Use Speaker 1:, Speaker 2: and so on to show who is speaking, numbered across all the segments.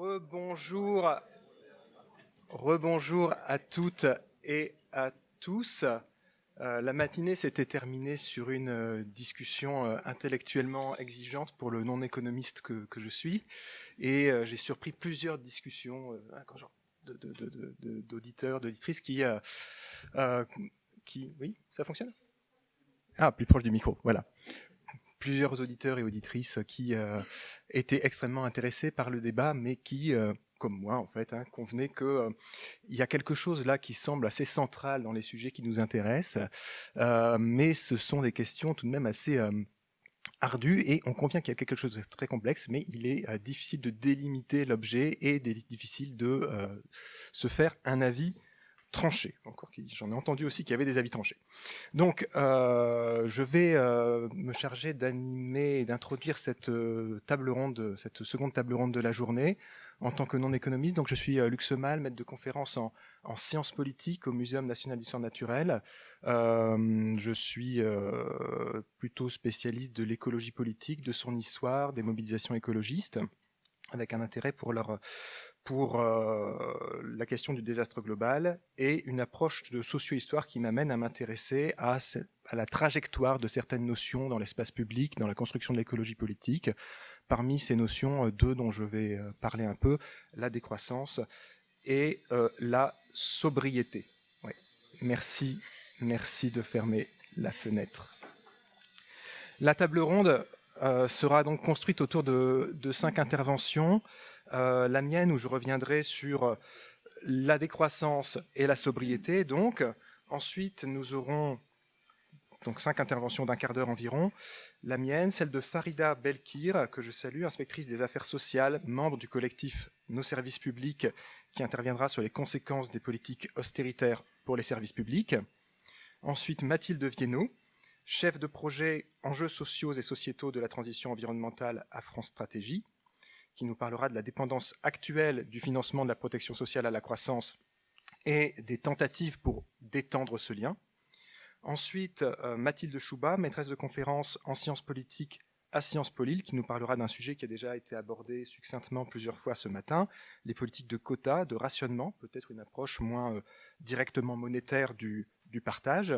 Speaker 1: Rebonjour, rebonjour à toutes et à tous. La matinée s'était terminée sur une discussion intellectuellement exigeante pour le non-économiste que je suis, et j'ai surpris plusieurs discussions d'auditeurs, d'auditrices euh, qui... Oui, ça fonctionne? Ah, plus proche du micro, voilà. Plusieurs auditeurs et auditrices qui étaient extrêmement intéressés par le débat, mais qui, comme moi en fait, convenaient qu'il y a quelque chose là qui semble assez central dans les sujets qui nous intéressent, mais ce sont des questions tout de même assez ardues, et on convient qu'il y a quelque chose de très complexe, mais il est difficile de délimiter l'objet et difficile de se faire un avis tranché. Encore j'en ai entendu aussi qu'il y avait des avis tranchés. Donc, je vais me charger d'animer et d'introduire cette table ronde, cette seconde table ronde de la journée, en tant que non-économiste. Donc, je suis Luc Semal, maître de conférence en sciences politiques au Muséum national d'histoire naturelle. Je suis plutôt spécialiste de l'écologie politique, de son histoire, des mobilisations écologistes, avec un intérêt pour la question du désastre global, et une approche de socio-histoire qui m'amène à m'intéresser à la trajectoire de certaines notions dans l'espace public, dans la construction de l'écologie politique. Parmi ces notions, deux dont je vais parler un peu, la décroissance et la sobriété. Ouais. Merci de fermer la fenêtre. La table ronde sera donc construite autour de 5 interventions. La mienne, où je reviendrai sur la décroissance et la sobriété. Donc, ensuite, nous aurons 5 interventions d'un quart d'heure environ. La mienne, celle de Farida Belkir, que je salue, inspectrice des affaires sociales, membre du collectif Nos services publics, qui interviendra sur les conséquences des politiques austéritaires pour les services publics. Ensuite, Mathilde Viennot, chef de projet enjeux sociaux et sociétaux de la transition environnementale à France Stratégie, qui nous parlera de la dépendance actuelle du financement de la protection sociale à la croissance et des tentatives pour détendre ce lien. Ensuite, Mathilde Chouba, maîtresse de conférence en sciences politiques à Sciences Po Lille, qui nous parlera d'un sujet qui a déjà été abordé succinctement plusieurs fois ce matin, les politiques de quotas, de rationnement, peut-être une approche moins directement monétaire du partage.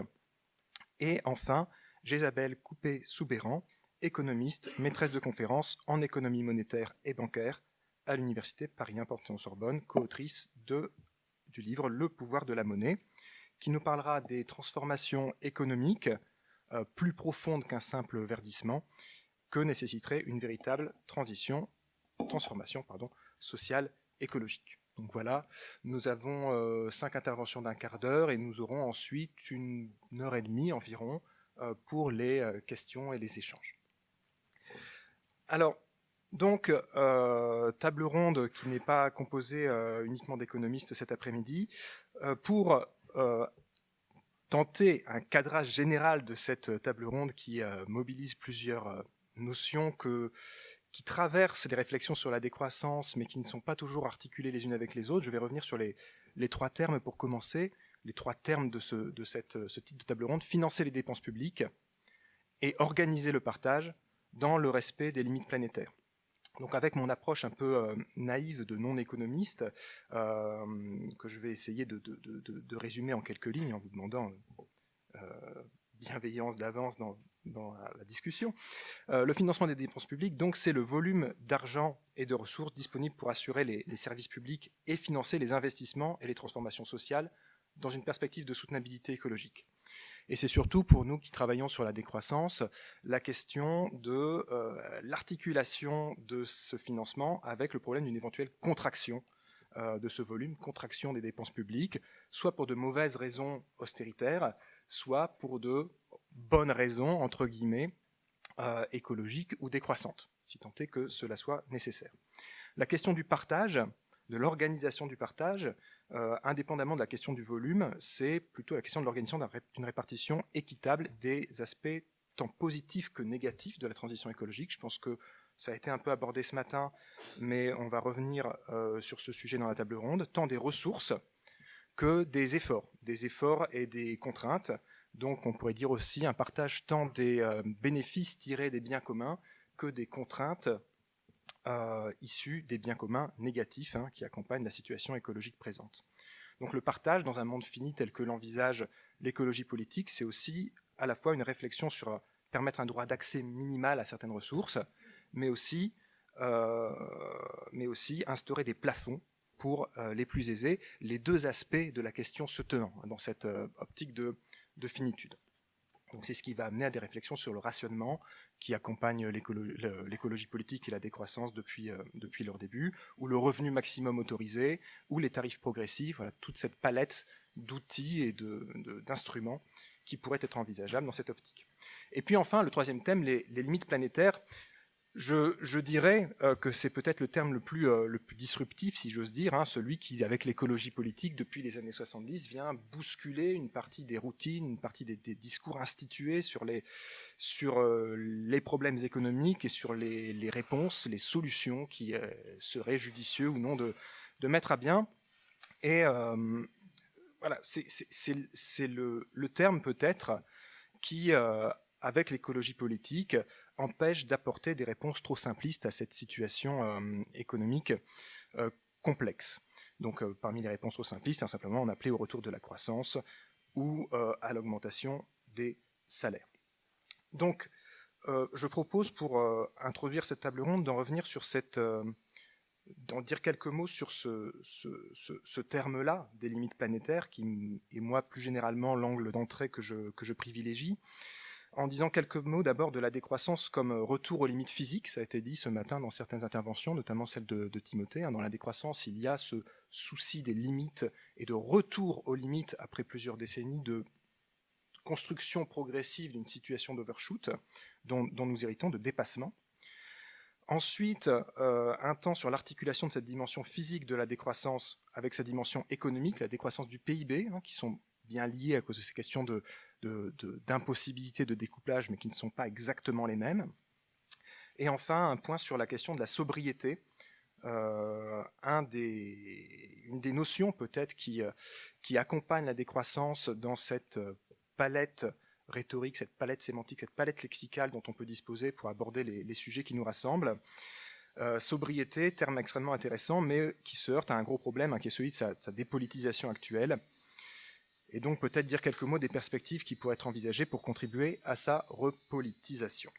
Speaker 1: Et enfin, Jésabelle Coupé-Soubéran, économiste, maîtresse de conférence en économie monétaire et bancaire à l'université Paris 1 Panthéon-Sorbonne, co-autrice du livre Le pouvoir de la monnaie, qui nous parlera des transformations économiques plus profondes qu'un simple verdissement, que nécessiterait une véritable transformation sociale écologique. Donc voilà, nous avons 5 interventions d'un quart d'heure, et nous aurons ensuite 1h30 environ pour les questions et les échanges. Alors, donc, table ronde qui n'est pas composée uniquement d'économistes cet après-midi, pour tenter un cadrage général de cette table ronde qui mobilise plusieurs notions qui traversent les réflexions sur la décroissance, mais qui ne sont pas toujours articulées les unes avec les autres. Je vais revenir sur les 3 termes pour commencer, les 3 termes de ce type de table ronde: financer les dépenses publiques et organiser le partage dans le respect des limites planétaires. Donc avec mon approche un peu naïve de non-économiste, que je vais essayer de résumer en quelques lignes en vous demandant bienveillance d'avance dans la discussion. Le financement des dépenses publiques, donc, c'est le volume d'argent et de ressources disponibles pour assurer les services publics et financer les investissements et les transformations sociales dans une perspective de soutenabilité écologique. Et c'est surtout pour nous qui travaillons sur la décroissance la question de l'articulation de ce financement avec le problème d'une éventuelle contraction de ce volume, contraction des dépenses publiques, soit pour de mauvaises raisons austéritaires, soit pour de bonnes raisons, entre guillemets, écologiques ou décroissantes, si tant est que cela soit nécessaire. La question du partage, de l'organisation du partage, indépendamment de la question du volume, c'est plutôt la question de l'organisation d'une répartition équitable des aspects tant positifs que négatifs de la transition écologique. Je pense que ça a été un peu abordé ce matin, mais on va revenir sur ce sujet dans la table ronde, tant des ressources que des efforts et des contraintes. Donc on pourrait dire aussi un partage tant des bénéfices tirés des biens communs que des contraintes issus des biens communs négatifs qui accompagnent la situation écologique présente. Donc le partage dans un monde fini tel que l'envisage l'écologie politique, c'est aussi à la fois une réflexion sur permettre un droit d'accès minimal à certaines ressources, mais aussi instaurer des plafonds pour les plus aisés, les deux aspects de la question se tenant dans cette optique de finitude. Donc c'est ce qui va amener à des réflexions sur le rationnement qui accompagne l'écologie politique et la décroissance depuis leur début, ou le revenu maximum autorisé, ou les tarifs progressifs, voilà, toute cette palette d'outils et d'instruments qui pourraient être envisageables dans cette optique. Et puis enfin, le troisième thème, les limites planétaires. Je dirais que c'est peut-être le terme le plus disruptif, si j'ose dire, celui qui, avec l'écologie politique, depuis les années 70, vient bousculer une partie des routines, une partie des discours institués sur les problèmes économiques et sur les réponses, les solutions qui seraient judicieux ou non de mettre à bien. Et voilà, c'est le terme peut-être qui, avec l'écologie politique, empêche d'apporter des réponses trop simplistes à cette situation économique complexe. Donc parmi les réponses trop simplistes, simplement on appelait au retour de la croissance ou à l'augmentation des salaires. Donc je propose pour introduire cette table ronde d'en revenir sur d'en dire quelques mots sur ce terme-là des limites planétaires qui est moi plus généralement l'angle d'entrée que je privilégie, en disant quelques mots d'abord de la décroissance comme retour aux limites physiques. Ça a été dit ce matin dans certaines interventions, notamment celle de Timothée. Dans la décroissance, il y a ce souci des limites et de retour aux limites après plusieurs décennies de construction progressive d'une situation d'overshoot dont nous héritons, de dépassement. Ensuite, un temps sur l'articulation de cette dimension physique de la décroissance avec sa dimension économique, la décroissance du PIB, qui sont bien liées à cause de ces questions d'impossibilité de découplage, mais qui ne sont pas exactement les mêmes. Et enfin, un point sur la question de la sobriété, une des notions peut-être qui accompagne la décroissance dans cette palette rhétorique, cette palette sémantique, cette palette lexicale dont on peut disposer pour aborder les sujets qui nous rassemblent. Sobriété, terme extrêmement intéressant, mais qui se heurte à un gros problème, qui est celui de sa dépolitisation actuelle. Et donc peut-être dire quelques mots des perspectives qui pourraient être envisagées pour contribuer à sa repolitisation.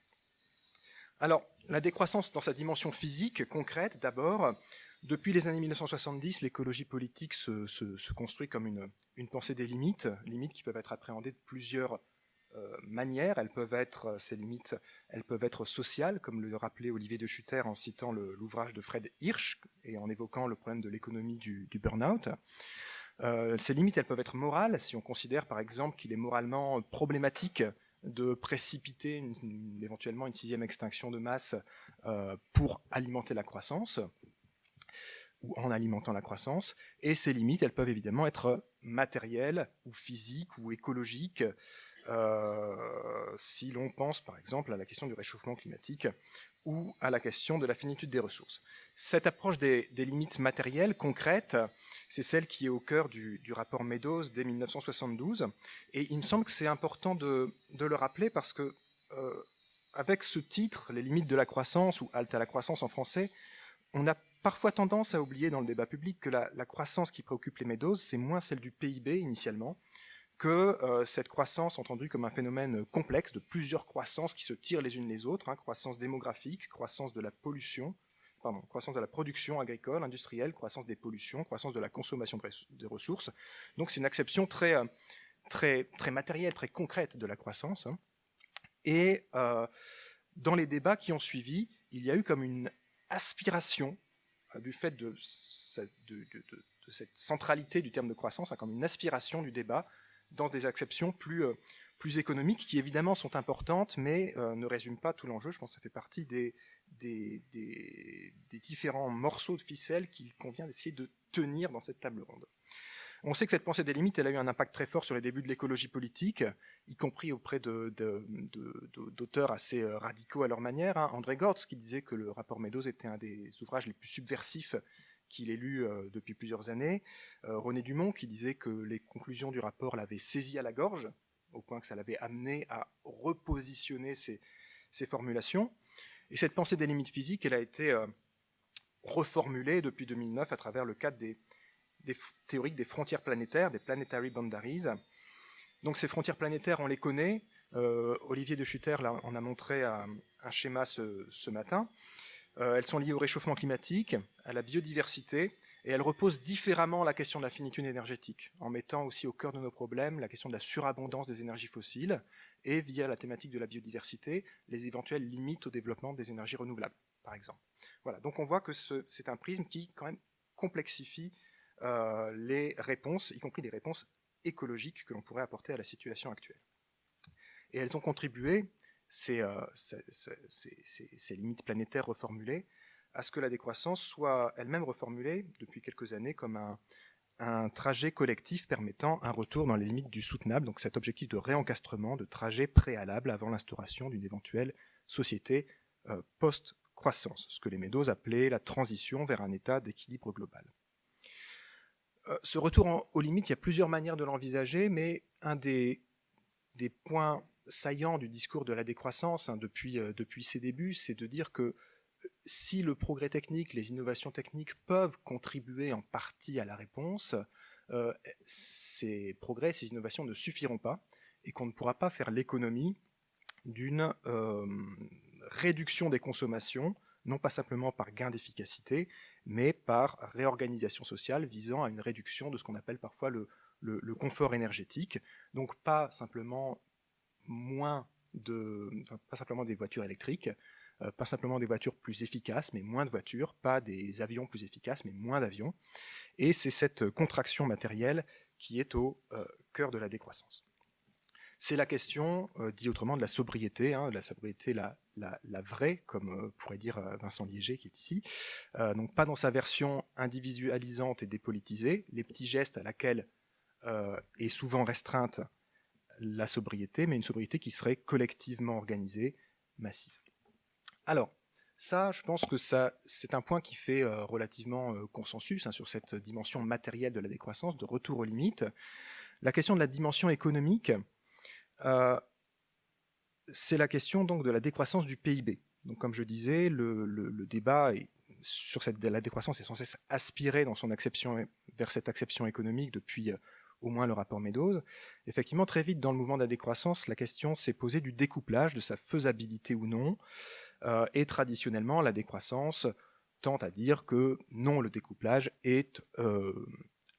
Speaker 1: Alors, la décroissance dans sa dimension physique, concrète, d'abord, depuis les années 1970, l'écologie politique se construit comme une pensée des limites qui peuvent être appréhendées de plusieurs manières. Ces limites, elles peuvent être sociales, comme le rappelait Olivier de Schutter en citant l'ouvrage de Fred Hirsch et en évoquant le problème de l'économie du burn-out. Ces limites, elles peuvent être morales, si on considère par exemple qu'il est moralement problématique de précipiter éventuellement une 6e extinction de masse pour alimenter la croissance, ou en alimentant la croissance. Et ces limites, elles peuvent évidemment être matérielles, ou physiques, ou écologiques, si l'on pense par exemple à la question du réchauffement climatique, ou à la question de la finitude des ressources. Cette approche des limites matérielles, concrètes, c'est celle qui est au cœur du rapport Meadows dès 1972. Et il me semble que c'est important de le rappeler parce que, avec ce titre, les limites de la croissance, ou halte à la croissance en français, on a parfois tendance à oublier dans le débat public que la croissance qui préoccupe les Meadows, c'est moins celle du PIB initialement, que cette croissance entendue comme un phénomène complexe de plusieurs croissances qui se tirent les unes les autres, croissance démographique, croissance de la croissance de la production agricole, industrielle, croissance des pollutions, croissance de la consommation des ressources. Donc c'est une acception très, très, très matérielle, très concrète de la croissance. Et dans les débats qui ont suivi, il y a eu comme une aspiration du fait de cette centralité du terme de croissance, comme une aspiration du débat dans des acceptions plus économiques qui évidemment sont importantes, mais ne résument pas tout l'enjeu. Je pense que ça fait partie des différents morceaux de ficelle qu'il convient d'essayer de tenir dans cette table ronde. On sait que cette pensée des limites, elle a eu un impact très fort sur les débuts de l'écologie politique, y compris auprès d'auteurs assez radicaux à leur manière. André Gortz, qui disait que le rapport Meadows était un des ouvrages les plus subversifs qu'il ait lu depuis plusieurs années. René Dumont, qui disait que les conclusions du rapport l'avaient saisi à la gorge, au point que ça l'avait amené à repositionner ses formulations. Et cette pensée des limites physiques, elle a été reformulée depuis 2009 à travers le cadre des théoriques des frontières planétaires, des planetary boundaries. Donc ces frontières planétaires, on les connaît. Olivier de Schutter là, en a montré un schéma ce matin. Elles sont liées au réchauffement climatique, à la biodiversité, et elles reposent différemment la question de la finitude énergétique, en mettant aussi au cœur de nos problèmes la question de la surabondance des énergies fossiles, et via la thématique de la biodiversité, les éventuelles limites au développement des énergies renouvelables, par exemple. Voilà, donc on voit que c'est un prisme qui quand même complexifie les réponses, y compris les réponses écologiques que l'on pourrait apporter à la situation actuelle. Et elles ont contribué, ces limites planétaires reformulées, à ce que la décroissance soit elle-même reformulée depuis quelques années comme un trajet collectif permettant un retour dans les limites du soutenable, donc cet objectif de réencastrement, de trajet préalable avant l'instauration d'une éventuelle société post-croissance, ce que les Meadows appelaient la transition vers un état d'équilibre global. Ce retour aux limites, il y a plusieurs manières de l'envisager, mais un des points saillants du discours de la décroissance depuis ses débuts, c'est de dire que si le progrès technique, les innovations techniques peuvent contribuer en partie à la réponse, ces progrès, ces innovations ne suffiront pas et qu'on ne pourra pas faire l'économie d'une réduction des consommations, non pas simplement par gain d'efficacité, mais par réorganisation sociale visant à une réduction de ce qu'on appelle parfois le confort énergétique. Donc pas simplement pas simplement des voitures électriques, pas simplement des voitures plus efficaces, mais moins de voitures, pas des avions plus efficaces, mais moins d'avions. Et c'est cette contraction matérielle qui est au cœur de la décroissance. C'est la question, dit autrement, de la sobriété, de la sobriété la vraie, comme pourrait dire Vincent Liéger qui est ici. Donc pas dans sa version individualisante et dépolitisée, les petits gestes à laquelle est souvent restreinte la sobriété, mais une sobriété qui serait collectivement organisée, massive. Alors, ça, je pense que c'est un point qui fait relativement consensus sur cette dimension matérielle de la décroissance, de retour aux limites. La question de la dimension économique, c'est la question donc de la décroissance du PIB. Donc, comme je disais, le débat sur la décroissance est sans cesse aspiré dans son acception vers cette acception économique depuis au moins le rapport Meadows. Effectivement, très vite dans le mouvement de la décroissance, la question s'est posée du découplage, de sa faisabilité ou non. Et traditionnellement, la décroissance tend à dire que non, le découplage est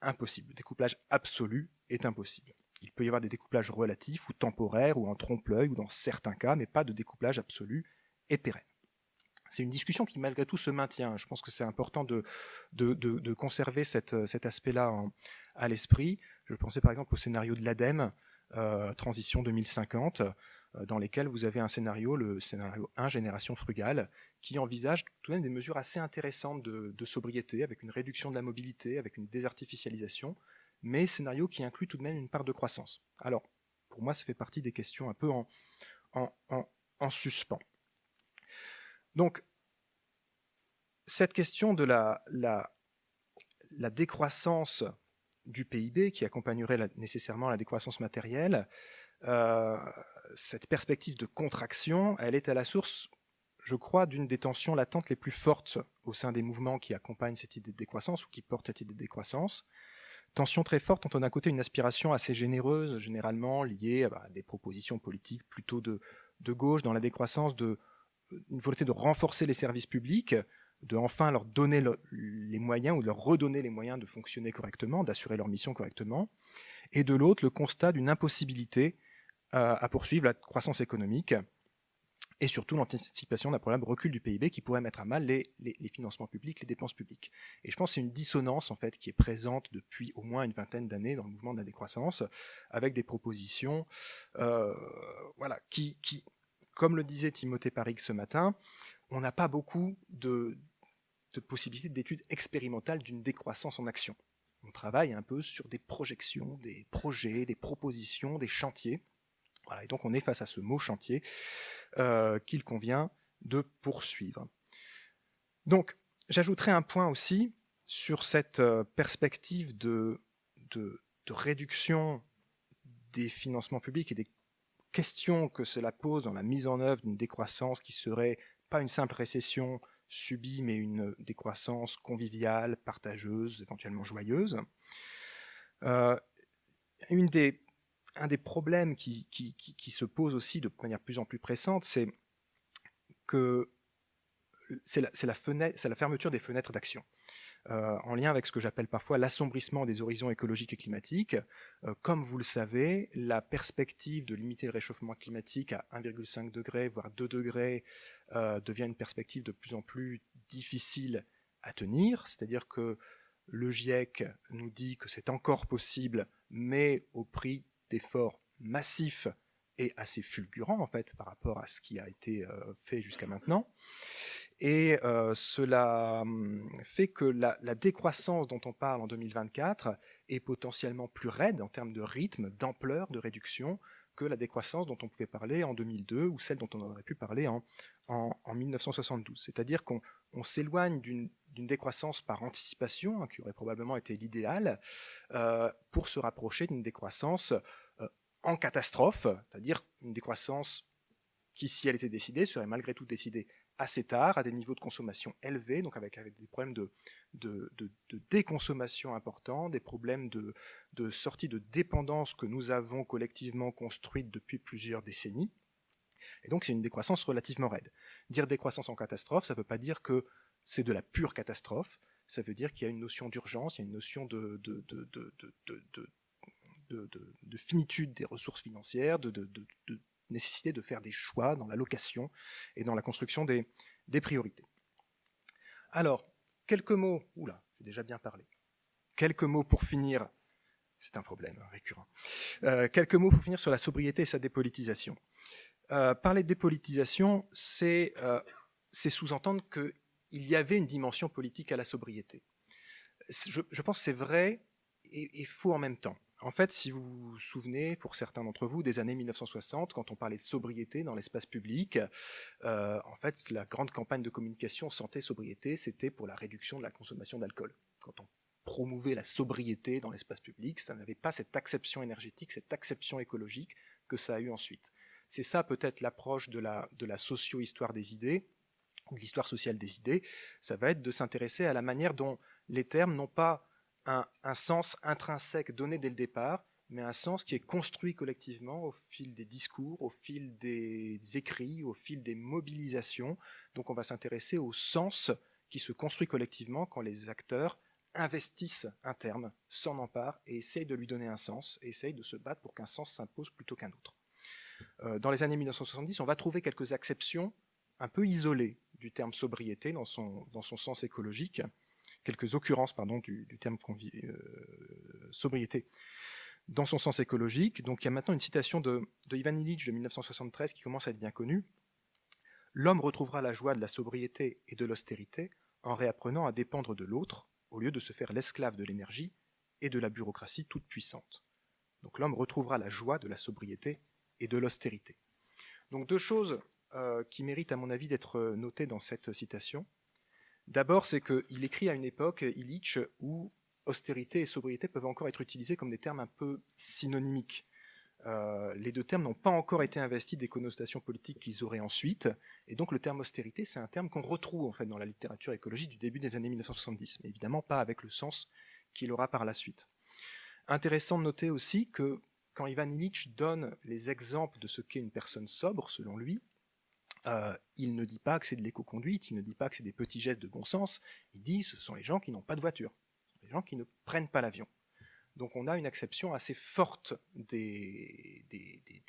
Speaker 1: impossible. Le découplage absolu est impossible. Il peut y avoir des découplages relatifs ou temporaires ou en trompe-l'œil ou dans certains cas, mais pas de découplage absolu et pérenne. C'est une discussion qui malgré tout se maintient. Je pense que c'est important de conserver cet aspect-là à l'esprit. Je pensais par exemple au scénario de l'ADEME, Transition 2050, dans lesquels vous avez le scénario 1, Génération frugale, qui envisage tout de même des mesures assez intéressantes de sobriété, avec une réduction de la mobilité, avec une désartificialisation, mais scénario qui inclut tout de même une part de croissance. Alors, pour moi, ça fait partie des questions un peu en suspens. Donc, cette question de la décroissance du PIB, qui accompagnerait nécessairement la décroissance matérielle, cette perspective de contraction, elle est à la source, je crois, d'une des tensions latentes les plus fortes au sein des mouvements qui accompagnent cette idée de décroissance ou qui portent cette idée de décroissance. Tension très forte dont on a d'un côté une aspiration assez généreuse, généralement liée à des propositions politiques plutôt de gauche dans la décroissance, une volonté de renforcer les services publics, de enfin leur donner les moyens ou de leur redonner les moyens de fonctionner correctement, d'assurer leur mission correctement, et de l'autre le constat d'une impossibilité à poursuivre la croissance économique et surtout l'anticipation d'un probable recul du PIB qui pourrait mettre à mal les financements publics, les dépenses publiques. Et je pense que c'est une dissonance en fait qui est présente depuis au moins une vingtaine d'années dans le mouvement de la décroissance, avec des propositions qui, comme le disait Timothée Parrigue ce matin, on n'a pas beaucoup de possibilités d'études expérimentales d'une décroissance en action. On travaille un peu sur des projections, des projets, des propositions, des chantiers. Voilà, et donc on est face à ce mot chantier qu'il convient de poursuivre. Donc, j'ajouterai un point aussi sur cette perspective de réduction des financements publics et des questions que cela pose dans la mise en œuvre d'une décroissance qui serait pas une simple récession, subie, mais une décroissance conviviale, partageuse, éventuellement joyeuse. Un des problèmes qui se pose aussi de manière de plus en plus pressante, c'est la fermeture des fenêtres d'action. En lien avec ce que j'appelle parfois l'assombrissement des horizons écologiques et climatiques. Comme vous le savez, la perspective de limiter le réchauffement climatique à 1,5 degré, voire 2 degrés, devient une perspective de plus en plus difficile à tenir, c'est-à-dire que le GIEC nous dit que c'est encore possible, mais au prix d'efforts massifs et assez fulgurants en fait par rapport à ce qui a été fait jusqu'à maintenant. Et cela fait que la décroissance dont on parle en 2024 est potentiellement plus raide en termes de rythme, d'ampleur de réduction que la décroissance dont on pouvait parler en 2002 ou celle dont on aurait pu parler en 1972. C'est-à-dire qu'on s'éloigne d'une décroissance par anticipation, qui aurait probablement été l'idéal, pour se rapprocher d'une décroissance en catastrophe, c'est-à-dire une décroissance qui, si elle était décidée, serait malgré tout décidée assez tard, à des niveaux de consommation élevés, donc avec des problèmes de déconsommation importants, des problèmes de sortie de dépendance que nous avons collectivement construite depuis plusieurs décennies. Et donc c'est une décroissance relativement raide. Dire décroissance en catastrophe, ça ne veut pas dire que c'est de la pure catastrophe, ça veut dire qu'il y a une notion d'urgence, il y a une notion de finitude des ressources financières, de nécessité de faire des choix dans l'allocation et dans la construction des priorités. Alors, quelques mots, oula, j'ai déjà bien parlé, quelques mots pour finir, c'est un problème récurrent, quelques mots pour finir sur la sobriété et sa dépolitisation. Parler de dépolitisation, c'est sous-entendre qu'il y avait une dimension politique à la sobriété. Je pense que c'est vrai et faux en même temps. En fait, si vous vous souvenez, pour certains d'entre vous, des années 1960, quand on parlait de sobriété dans l'espace public, en fait, la grande campagne de communication santé-sobriété, c'était pour la réduction de la consommation d'alcool. Quand on promouvait la sobriété dans l'espace public, ça n'avait pas cette acception énergétique, cette acception écologique que ça a eu ensuite. C'est ça peut-être l'approche de la socio-histoire des idées, ou de l'histoire sociale des idées, ça va être de s'intéresser à la manière dont les termes n'ont pas un sens intrinsèque donné dès le départ, mais un sens qui est construit collectivement au fil des discours, au fil des écrits, au fil des mobilisations. Donc on va s'intéresser au sens qui se construit collectivement quand les acteurs investissent un terme, s'en emparent et essayent de lui donner un sens, et essayent de se battre pour qu'un sens s'impose plutôt qu'un autre. Dans les années 1970, on va trouver quelques acceptions un peu isolées du terme sobriété dans son sens écologique, quelques occurrences du terme sobriété dans son sens écologique. Donc il y a maintenant une citation de Ivan Illich de 1973 qui commence à être bien connue. « L'homme retrouvera la joie de la sobriété et de l'austérité en réapprenant à dépendre de l'autre, au lieu de se faire l'esclave de l'énergie et de la bureaucratie toute puissante. » Donc l'homme retrouvera la joie de la sobriété et de l'austérité. Donc deux choses qui méritent à mon avis d'être notées dans cette citation. D'abord, c'est qu'il écrit à une époque, Illich, où austérité et sobriété peuvent encore être utilisés comme des termes un peu synonymiques. Les deux termes n'ont pas encore été investis des connotations politiques qu'ils auraient ensuite, et donc le terme austérité, c'est un terme qu'on retrouve en fait dans la littérature écologique du début des années 1970, mais évidemment pas avec le sens qu'il aura par la suite. Intéressant de noter aussi que quand Ivan Illich donne les exemples de ce qu'est une personne sobre, selon lui, il ne dit pas que c'est de l'éco-conduite, il ne dit pas que c'est des petits gestes de bon sens, il dit que ce sont les gens qui n'ont pas de voiture, les gens qui ne prennent pas l'avion. Donc on a une acception assez forte des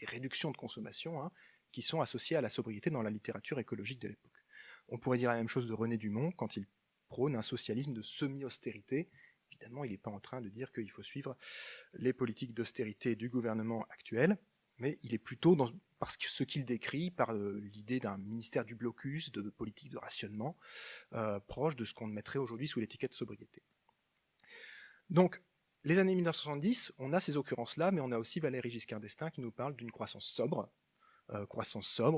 Speaker 1: réductions de consommation qui sont associées à la sobriété dans la littérature écologique de l'époque. On pourrait dire la même chose de René Dumont quand il prône un socialisme de semi-austérité. Évidemment, il n'est pas en train de dire qu'il faut suivre les politiques d'austérité du gouvernement actuel, mais il est plutôt parce que ce qu'il décrit par l'idée d'un ministère du blocus, de politique de rationnement, proche de ce qu'on mettrait aujourd'hui sous l'étiquette sobriété. Donc, les années 1970, on a ces occurrences-là, mais on a aussi Valéry Giscard d'Estaing qui nous parle d'une croissance sobre,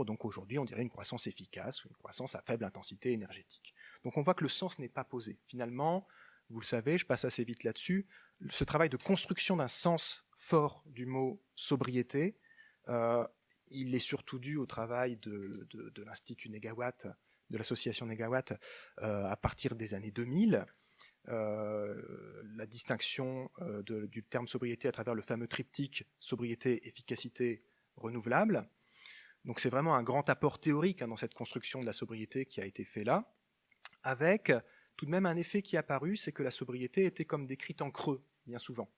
Speaker 1: donc aujourd'hui on dirait une croissance efficace, ou une croissance à faible intensité énergétique. Donc on voit que le sens n'est pas posé. Finalement, vous le savez, je passe assez vite là-dessus, ce travail de construction d'un sens fort du mot sobriété, il est surtout dû au travail de l'Institut Negawatt de l'association Negawatt à partir des années 2000. La distinction du terme sobriété à travers le fameux triptyque sobriété, efficacité, renouvelable. Donc c'est vraiment un grand apport théorique dans cette construction de la sobriété qui a été fait là, avec tout de même un effet qui est apparu, c'est que la sobriété était comme décrite en creux, bien souvent.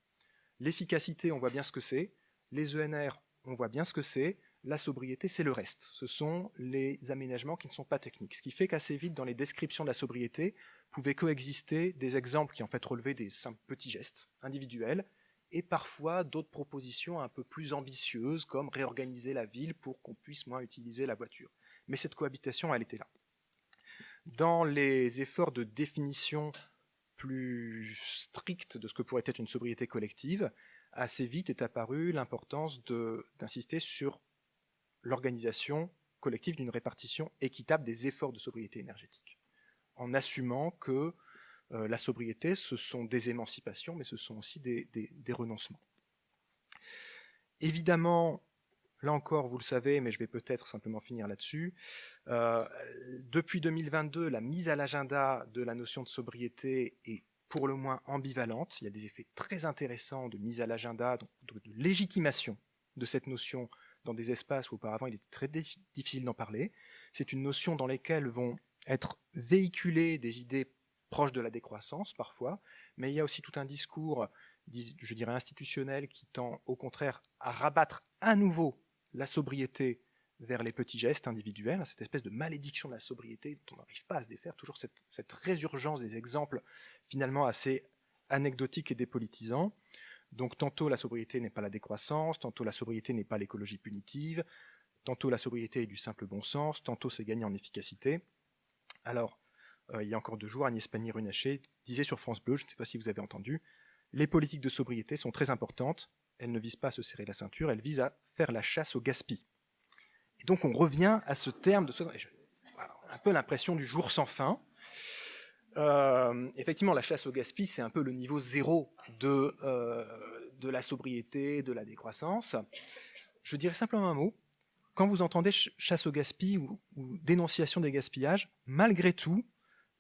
Speaker 1: L'efficacité, on voit bien ce que c'est, les ENR, on voit bien ce que c'est, la sobriété, c'est le reste. Ce sont les aménagements qui ne sont pas techniques. Ce qui fait qu'assez vite, dans les descriptions de la sobriété, pouvaient coexister des exemples qui en fait relevaient des simples petits gestes individuels, et parfois d'autres propositions un peu plus ambitieuses, comme réorganiser la ville pour qu'on puisse moins utiliser la voiture. Mais cette cohabitation, elle était là. Dans les efforts de définition plus stricts de ce que pourrait être une sobriété collective, assez vite est apparue l'importance d'insister sur l'organisation collective d'une répartition équitable des efforts de sobriété énergétique, en assumant que la sobriété, ce sont des émancipations, mais ce sont aussi des renoncements. Évidemment, là encore, vous le savez, mais je vais peut-être simplement finir là-dessus, depuis 2022, la mise à l'agenda de la notion de sobriété est pour le moins ambivalente. Il y a des effets très intéressants de mise à l'agenda, de légitimation de cette notion dans des espaces où auparavant il était très difficile d'en parler. C'est une notion dans laquelle vont être véhiculées des idées proches de la décroissance parfois, mais il y a aussi tout un discours, je dirais institutionnel, qui tend au contraire à rabattre à nouveau la sobriété vers les petits gestes individuels, cette espèce de malédiction de la sobriété dont on n'arrive pas à se défaire, toujours cette résurgence des exemples finalement assez anecdotiques et dépolitisants. Donc tantôt la sobriété n'est pas la décroissance, tantôt la sobriété n'est pas l'écologie punitive, tantôt la sobriété est du simple bon sens, tantôt c'est gagner en efficacité. Alors, il y a encore 2 jours, Agnès Pannier-Runacher disait sur France Bleu, je ne sais pas si vous avez entendu, les politiques de sobriété sont très importantes, elles ne visent pas à se serrer la ceinture, elles visent à faire la chasse au gaspille. Et donc on revient à ce terme de... un peu l'impression du jour sans fin. Effectivement, la chasse au gaspille, c'est un peu le niveau zéro de la sobriété, de la décroissance. Je dirais simplement un mot. Quand vous entendez chasse au gaspille ou dénonciation des gaspillages, malgré tout,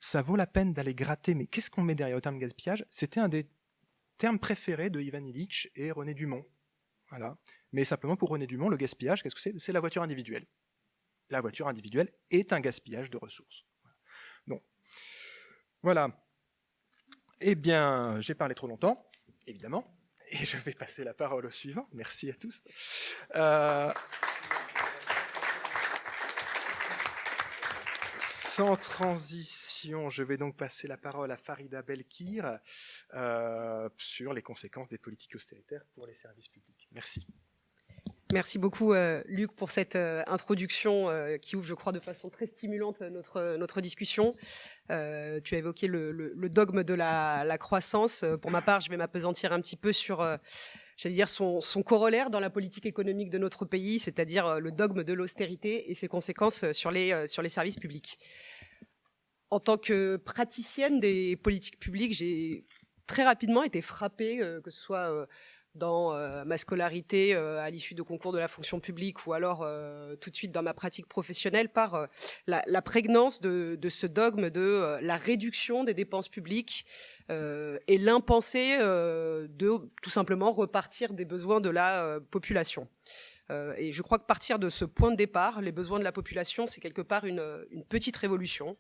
Speaker 1: ça vaut la peine d'aller gratter. Mais qu'est-ce qu'on met derrière le terme gaspillage ? C'était un des termes préférés de Ivan Illich et René Dumont. Voilà. Mais simplement pour René Dumont, le gaspillage, qu'est-ce que c'est ? C'est la voiture individuelle. La voiture individuelle est un gaspillage de ressources. Donc, voilà. Eh bien, j'ai parlé trop longtemps, évidemment, et je vais passer la parole au suivant. Merci à tous. Sans transition, je vais donc passer la parole à Farida Belkir sur les conséquences des politiques austéritaires pour les services publics. Merci.
Speaker 2: Merci beaucoup Luc pour cette introduction qui ouvre, je crois, de façon très stimulante notre discussion. Tu as évoqué le dogme de la croissance. Pour ma part, je vais m'appesantir un petit peu sur, j'allais dire, son corollaire dans la politique économique de notre pays, c'est-à-dire le dogme de l'austérité et ses conséquences sur les services publics. En tant que praticienne des politiques publiques, j'ai très rapidement été frappée, que ce soit dans ma scolarité à l'issue de concours de la fonction publique ou alors tout de suite dans ma pratique professionnelle par la prégnance de ce dogme de la réduction des dépenses publiques et l'impensé de tout simplement repartir des besoins de la population. Et je crois que partir de ce point de départ, les besoins de la population, c'est quelque part une petite révolution,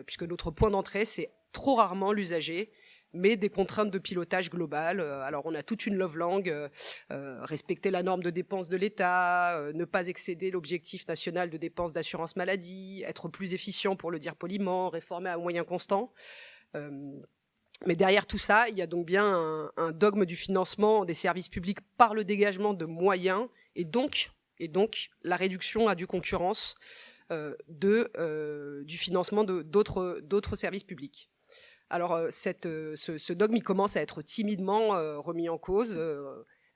Speaker 2: puisque notre point d'entrée, c'est trop rarement l'usager, mais des contraintes de pilotage global. Alors on a toute une novlangue, respecter la norme de dépenses de l'État, ne pas excéder l'objectif national de dépenses d'assurance maladie, être plus efficient pour le dire poliment, réformer à moyens constants. Mais derrière tout ça, il y a donc bien un dogme du financement des services publics par le dégagement de moyens et donc la réduction à due concurrence du financement d'autres services publics. Alors ce dogme il commence à être timidement remis en cause.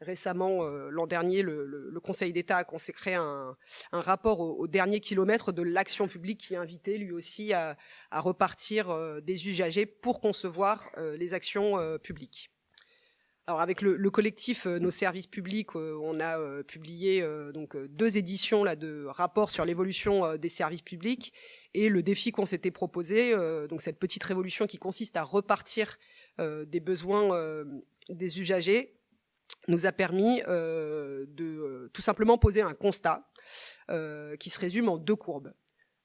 Speaker 2: Récemment, l'an dernier, le Conseil d'État a consacré un rapport au dernier kilomètre de l'action publique qui invitait lui aussi à repartir des usagers pour concevoir les actions publiques. Alors avec le collectif Nos services publics, on a publié donc 2 éditions là, de rapports sur l'évolution des services publics. Et le défi qu'on s'était proposé, donc cette petite révolution qui consiste à repartir des besoins des usagers, nous a permis de tout simplement poser un constat qui se résume en 2 courbes.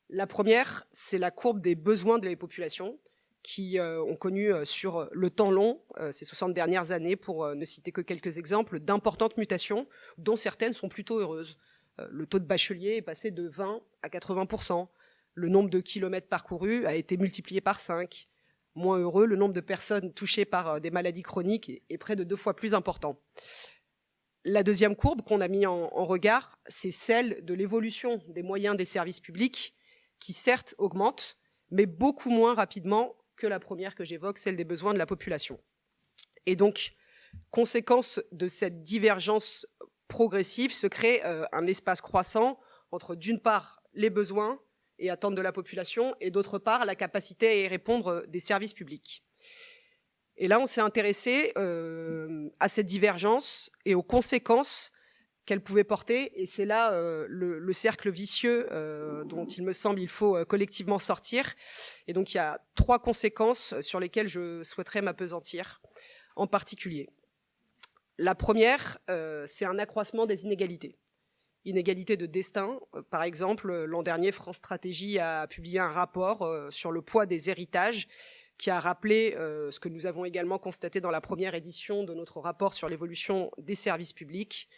Speaker 2: La première, c'est la courbe des besoins de la population qui ont connu sur le temps long, ces 60 dernières années, pour ne citer que quelques exemples, d'importantes mutations, dont certaines sont plutôt heureuses. Le taux de bachelier est passé de 20 à 80%. Le nombre de kilomètres parcourus a été multiplié par 5. Moins heureux, le nombre de personnes touchées par des maladies chroniques est près de 2 fois plus important. La deuxième courbe qu'on a mis en regard, c'est celle de l'évolution des moyens des services publics, qui certes augmente, mais beaucoup moins rapidement que la première que j'évoque, celle des besoins de la population. Et donc, conséquence de cette divergence progressive, se crée un espace croissant entre, d'une part, les besoins et attentes de la population, et d'autre part, la capacité à y répondre des services publics. Et là, on s'est intéressé à cette divergence et aux conséquences qu'elle pouvait porter, et c'est là le cercle vicieux dont il me semble il faut collectivement sortir. Et donc il y a 3 conséquences sur lesquelles je souhaiterais m'appesantir en particulier. La première, c'est un accroissement des inégalités. Inégalités de destin. Par exemple, l'an dernier, France Stratégie a publié un rapport sur le poids des héritages qui a rappelé ce que nous avons également constaté dans la première édition de notre rapport sur l'évolution des services publics.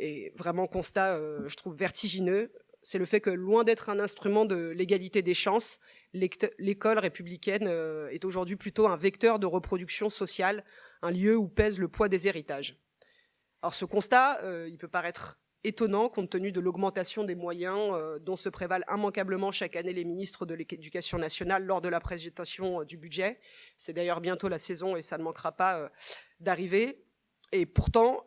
Speaker 2: Et vraiment constat, je trouve, vertigineux, c'est le fait que, loin d'être un instrument de l'égalité des chances, l'école républicaine est aujourd'hui plutôt un vecteur de reproduction sociale, un lieu où pèse le poids des héritages. Alors ce constat, il peut paraître étonnant compte tenu de l'augmentation des moyens dont se prévalent immanquablement chaque année les ministres de l'Éducation nationale lors de la présentation du budget. C'est d'ailleurs bientôt la saison et ça ne manquera pas d'arriver. Et pourtant,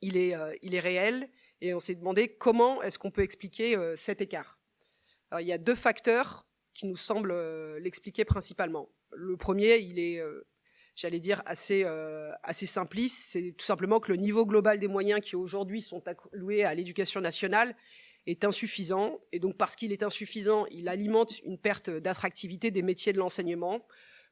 Speaker 2: il est réel, et on s'est demandé comment est-ce qu'on peut expliquer cet écart. Alors, il y a 2 facteurs qui nous semblent l'expliquer principalement. Le premier, il est, j'allais dire, assez simpliste. C'est tout simplement que le niveau global des moyens qui aujourd'hui sont alloués à l'éducation nationale est insuffisant, et donc parce qu'il est insuffisant, il alimente une perte d'attractivité des métiers de l'enseignement.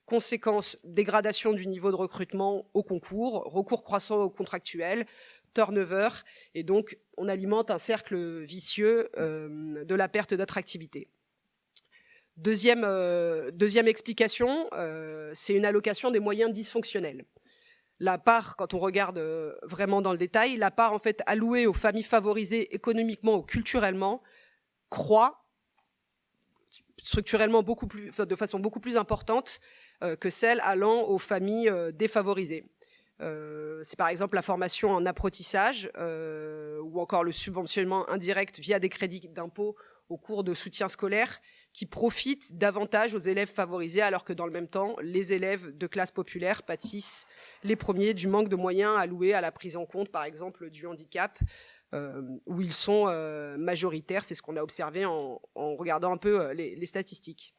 Speaker 2: Conséquence, dégradation du niveau de recrutement au concours, recours croissant aux contractuels, turnover, et donc on alimente un cercle vicieux de la perte d'attractivité. Deuxième explication, c'est une allocation des moyens dysfonctionnels. La part, quand on regarde vraiment dans le détail, la part en fait allouée aux familles favorisées économiquement ou culturellement croît structurellement de façon beaucoup plus importante que celle allant aux familles défavorisées. C'est par exemple la formation en apprentissage ou encore le subventionnement indirect via des crédits d'impôt aux cours de soutien scolaire qui profitent davantage aux élèves favorisés, alors que dans le même temps, les élèves de classe populaire pâtissent les premiers du manque de moyens alloués à la prise en compte, par exemple, du handicap, où ils sont majoritaires. C'est ce qu'on a observé en regardant un peu les statistiques.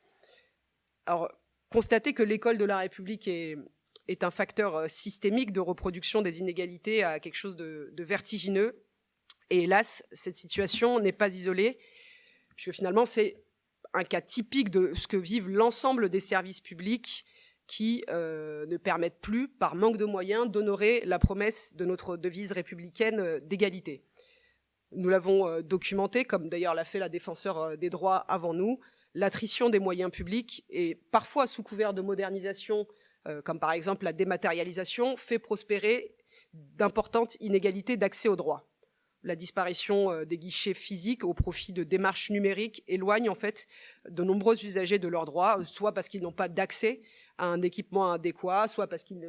Speaker 2: Alors, constater que l'école de la République est un facteur systémique de reproduction des inégalités à quelque chose de vertigineux. Et hélas, cette situation n'est pas isolée, puisque finalement, c'est un cas typique de ce que vivent l'ensemble des services publics qui ne permettent plus, par manque de moyens, d'honorer la promesse de notre devise républicaine d'égalité. Nous l'avons documenté, comme d'ailleurs l'a fait la défenseure des droits avant nous, l'attrition des moyens publics, et parfois sous couvert de modernisation, comme par exemple la dématérialisation, fait prospérer d'importantes inégalités d'accès aux droits. La disparition des guichets physiques au profit de démarches numériques éloigne en fait de nombreux usagers de leurs droits, soit parce qu'ils n'ont pas d'accès à un équipement adéquat, soit parce qu'ils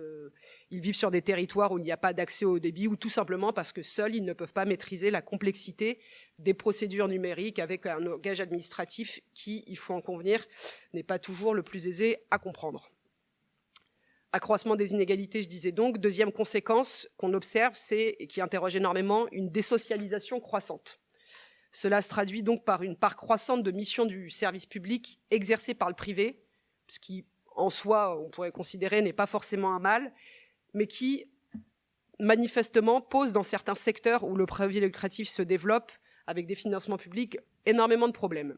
Speaker 2: vivent sur des territoires où il n'y a pas d'accès au débit, ou tout simplement parce que seuls ils ne peuvent pas maîtriser la complexité des procédures numériques avec un langage administratif qui, il faut en convenir, n'est pas toujours le plus aisé à comprendre. Accroissement des inégalités, je disais donc. Deuxième conséquence qu'on observe, et qui interroge énormément, une désocialisation croissante. Cela se traduit donc par une part croissante de missions du service public exercées par le privé, ce qui, en soi, on pourrait considérer n'est pas forcément un mal, mais qui manifestement pose dans certains secteurs où le privé lucratif se développe avec des financements publics énormément de problèmes.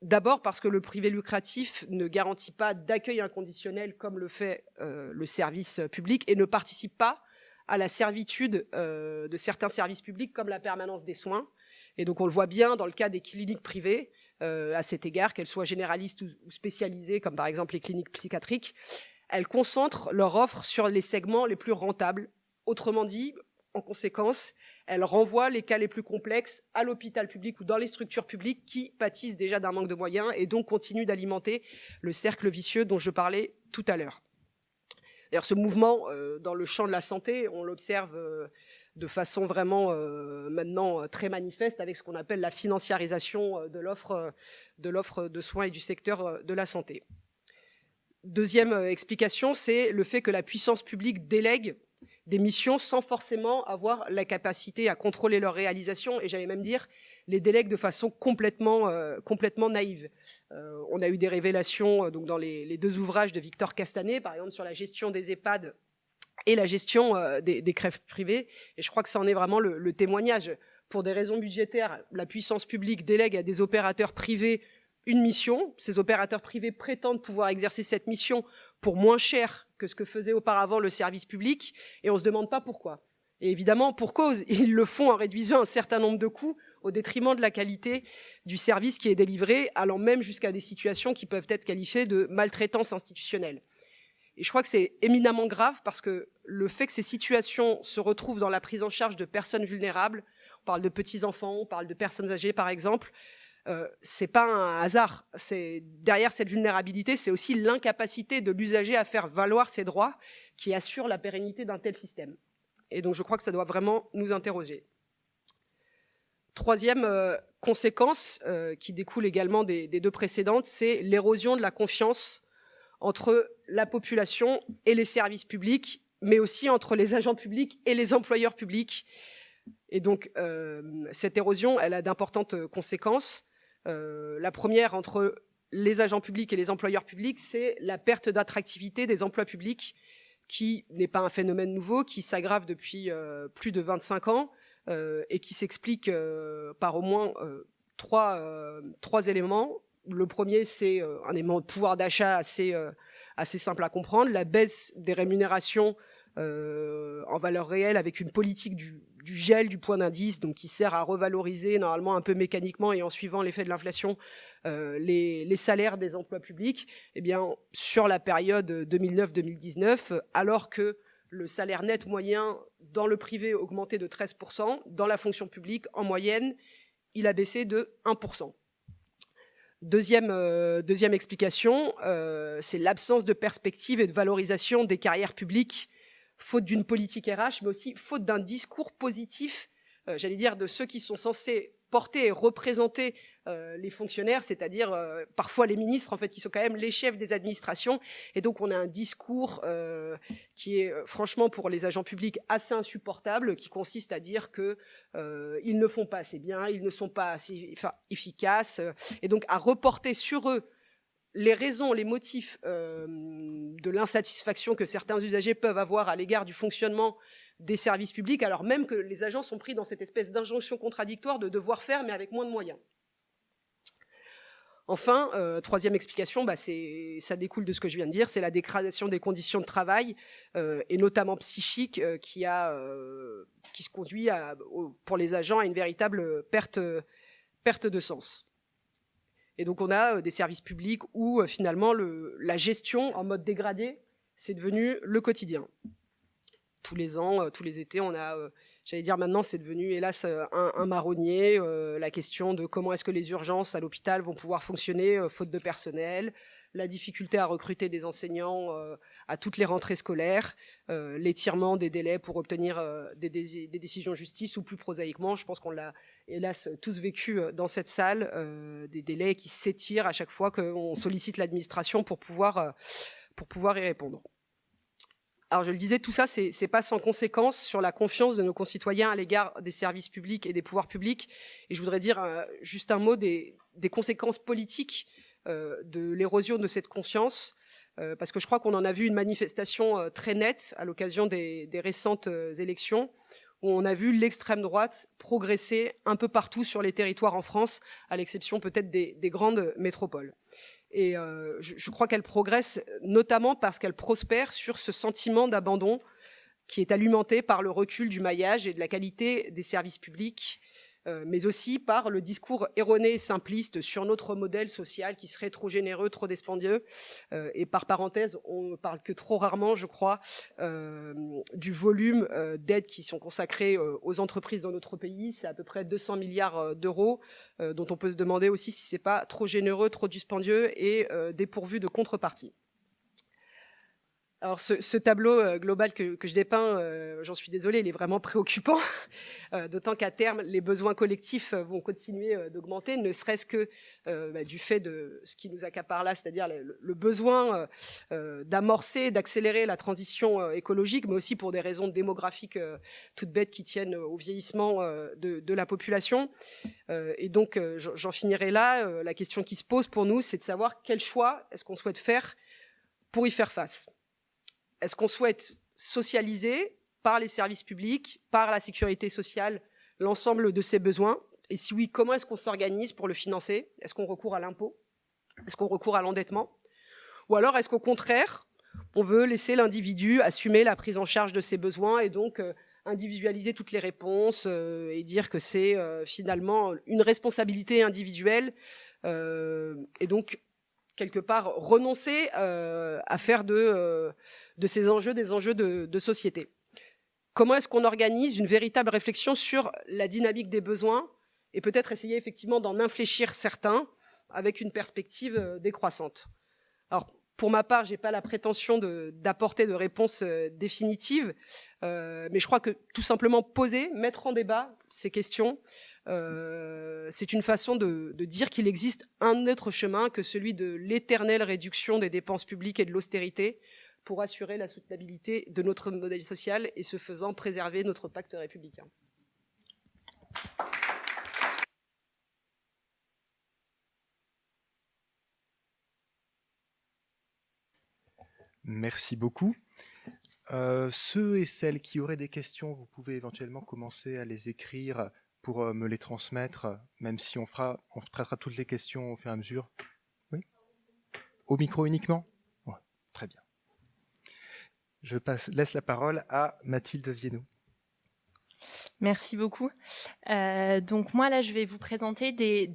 Speaker 2: D'abord parce que le privé lucratif ne garantit pas d'accueil inconditionnel comme le fait le service public et ne participe pas à la servitude de certains services publics comme la permanence des soins. Et donc on le voit bien dans le cas des cliniques privées, à cet égard, qu'elles soient généralistes ou spécialisées, comme par exemple les cliniques psychiatriques, elles concentrent leur offre sur les segments les plus rentables. Autrement dit, en conséquence, elles renvoient les cas les plus complexes à l'hôpital public ou dans les structures publiques qui pâtissent déjà d'un manque de moyens et donc continuent d'alimenter le cercle vicieux dont je parlais tout à l'heure. D'ailleurs, ce mouvement dans le champ de la santé, on l'observe de façon vraiment maintenant très manifeste avec ce qu'on appelle la financiarisation de l'offre de soins et du secteur de la santé. Deuxième explication, c'est le fait que la puissance publique délègue des missions sans forcément avoir la capacité à contrôler leur réalisation, et j'allais même dire les délègue de façon complètement naïve. On a eu des révélations donc dans les deux ouvrages de Victor Castanet, par exemple sur la gestion des EHPAD et la gestion des crèves privées, et je crois que ça en est vraiment le témoignage. Pour des raisons budgétaires, la puissance publique délègue à des opérateurs privés une mission. Ces opérateurs privés prétendent pouvoir exercer cette mission pour moins cher que ce que faisait auparavant le service public, et on ne se demande pas pourquoi. Et évidemment, pour cause, ils le font en réduisant un certain nombre de coûts au détriment de la qualité du service qui est délivré, allant même jusqu'à des situations qui peuvent être qualifiées de maltraitance institutionnelle. Et je crois que c'est éminemment grave parce que le fait que ces situations se retrouvent dans la prise en charge de personnes vulnérables, on parle de petits-enfants, on parle de personnes âgées par exemple, c'est pas un hasard. Derrière cette vulnérabilité, c'est aussi l'incapacité de l'usager à faire valoir ses droits qui assure la pérennité d'un tel système. Et donc je crois que ça doit vraiment nous interroger. Troisième conséquence qui découle également des deux précédentes, c'est l'érosion de la confiance entre la population et les services publics, mais aussi entre les agents publics et les employeurs publics. Et donc cette érosion, elle a d'importantes conséquences. La première entre les agents publics et les employeurs publics, c'est la perte d'attractivité des emplois publics, qui n'est pas un phénomène nouveau, qui s'aggrave depuis plus de 25 ans et qui s'explique par au moins trois éléments. Le premier, c'est un élément de pouvoir d'achat assez simple à comprendre, la baisse des rémunérations en valeur réelle avec une politique du gel du point d'indice, donc qui sert à revaloriser normalement un peu mécaniquement et en suivant l'effet de l'inflation les salaires des emplois publics. Eh bien, sur la période 2009-2019, alors que le salaire net moyen dans le privé augmentait de 13%, dans la fonction publique, en moyenne, il a baissé de 1%. Deuxième explication, c'est l'absence de perspective et de valorisation des carrières publiques, faute d'une politique RH, mais aussi faute d'un discours positif, j'allais dire, de ceux qui sont censés porter et représenter les fonctionnaires, c'est-à-dire parfois les ministres, en fait, qui sont quand même les chefs des administrations. Et donc, on a un discours qui est, franchement, pour les agents publics, assez insupportable, qui consiste à dire que ils ne font pas assez bien, ils ne sont pas assez efficaces, et donc à reporter sur eux les raisons, les motifs de l'insatisfaction que certains usagers peuvent avoir à l'égard du fonctionnement des services publics, alors même que les agents sont pris dans cette espèce d'injonction contradictoire de devoir faire, mais avec moins de moyens. Enfin, troisième explication, ça découle de ce que je viens de dire, c'est la dégradation des conditions de travail, et notamment psychiques, qui se conduit pour les agents à une véritable perte de sens. Et donc on a des services publics où finalement la gestion en mode dégradé, c'est devenu le quotidien. Tous les ans, tous les étés, on a, j'allais dire maintenant, c'est devenu hélas un marronnier, la question de comment est-ce que les urgences à l'hôpital vont pouvoir fonctionner faute de personnel, la difficulté à recruter des enseignants à toutes les rentrées scolaires, l'étirement des délais pour obtenir des décisions de justice, ou plus prosaïquement, je pense qu'on l'a hélas tous vécu dans cette salle, des délais qui s'étirent à chaque fois qu'on sollicite l'administration pour pouvoir y répondre. Alors je le disais, tout ça, c'est pas sans conséquence sur la confiance de nos concitoyens à l'égard des services publics et des pouvoirs publics. Et je voudrais dire juste un mot des conséquences politiques de l'érosion de cette confiance. parce que je crois qu'on en a vu une manifestation très nette à l'occasion des récentes élections, où on a vu l'extrême droite progresser un peu partout sur les territoires en France, à l'exception peut-être des grandes métropoles. Et je crois qu'elle progresse notamment parce qu'elle prospère sur ce sentiment d'abandon qui est alimenté par le recul du maillage et de la qualité des services publics, mais aussi par le discours erroné et simpliste sur notre modèle social qui serait trop généreux, trop dispendieux. Et par parenthèse, on ne parle que trop rarement, je crois, du volume d'aides qui sont consacrées aux entreprises dans notre pays. C'est à peu près 200 milliards d'euros, dont on peut se demander aussi si c'est pas trop généreux, trop dispendieux et dépourvu de contrepartie. Alors ce tableau global que je dépeins, j'en suis désolée, il est vraiment préoccupant, d'autant qu'à terme, les besoins collectifs vont continuer d'augmenter, ne serait-ce que du fait de ce qui nous accapare là, c'est-à-dire le besoin d'amorcer, d'accélérer la transition écologique, mais aussi pour des raisons démographiques toutes bêtes qui tiennent au vieillissement de la population. Et donc, j'en finirai là. La question qui se pose pour nous, c'est de savoir quel choix est-ce qu'on souhaite faire pour y faire face. Est-ce qu'on souhaite socialiser par les services publics, par la sécurité sociale, l'ensemble de ces besoins? Et si oui, comment est-ce qu'on s'organise pour le financer? Est-ce qu'on recourt à l'impôt? Est-ce qu'on recourt à l'endettement? Ou alors est-ce qu'au contraire, on veut laisser l'individu assumer la prise en charge de ses besoins et donc individualiser toutes les réponses et dire que c'est finalement une responsabilité individuelle et donc quelque part renoncer à faire de ces enjeux des enjeux de société. Comment est-ce qu'on organise une véritable réflexion sur la dynamique des besoins et peut-être essayer effectivement d'en infléchir certains avec une perspective décroissante. Alors, pour ma part, je n'ai pas la prétention d'apporter de réponses définitives, mais je crois que tout simplement poser, mettre en débat ces questions, c'est une façon de dire qu'il existe un autre chemin que celui de l'éternelle réduction des dépenses publiques et de l'austérité pour assurer la soutenabilité de notre modèle social et ce faisant préserver notre pacte républicain.
Speaker 1: Merci beaucoup. Ceux et celles qui auraient des questions, vous pouvez éventuellement commencer à les écrire pour me les transmettre, même si on traitera toutes les questions au fur et à mesure. Oui ? Au micro uniquement ? Ouais, très bien. Je laisse la parole à Mathilde Viennot.
Speaker 3: Merci beaucoup. Donc moi là, je vais vous présenter des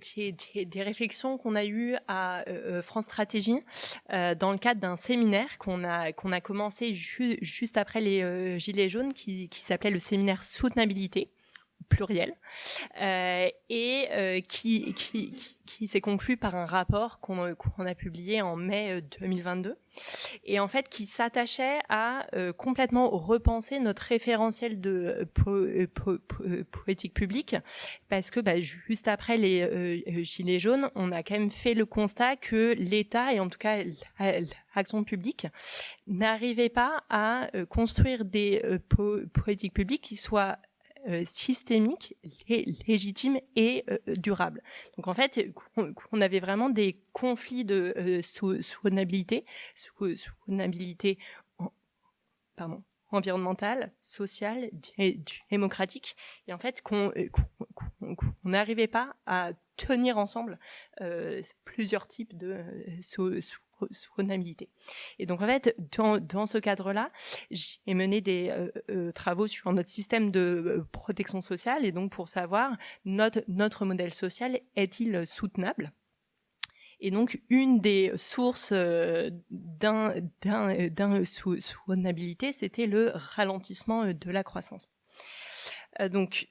Speaker 3: réflexions qu'on a eues à France Stratégie dans le cadre d'un séminaire qu'on a commencé juste après les Gilets jaunes, qui s'appelait le séminaire Soutenabilité pluriel et qui s'est conclu par un rapport qu'on a publié en mai 2022 et en fait qui s'attachait à complètement repenser notre référentiel de politique publique parce que juste après les Gilets jaunes, on a quand même fait le constat que l'État et en tout cas l'action publique n'arrivait pas à construire des politiques publiques qui soient systémique, légitime et durable. Donc en fait, on avait vraiment des conflits de soutenabilité environnementale, sociale et démocratique. Et en fait, qu'on n'arrivait pas à tenir ensemble plusieurs types de soutenabilité. Et donc en fait, dans ce cadre-là, j'ai mené des travaux sur notre système de protection sociale et donc pour savoir notre modèle social est-il soutenable. Et donc une des sources d'insoutenabilité, c'était le ralentissement de la croissance. Donc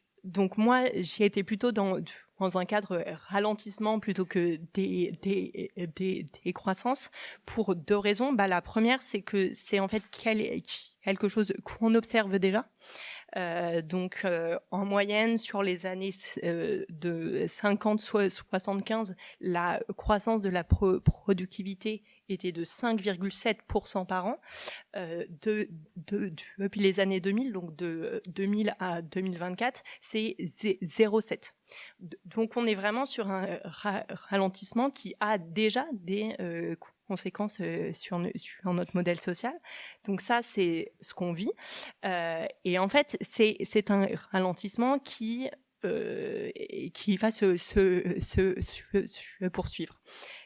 Speaker 3: moi, j'ai été plutôt dans un cadre ralentissement plutôt que des croissances pour deux raisons. La première, c'est que c'est en fait quelque chose qu'on observe déjà. En moyenne, sur les années de 50-75, la croissance de la productivité était de 5,7% par an depuis les années 2000, donc de 2000 à 2024, c'est 0,7. Donc on est vraiment sur un ralentissement qui a déjà des conséquences sur notre modèle social. Donc ça, c'est ce qu'on vit. Et en fait, c'est un ralentissement qui va se poursuivre.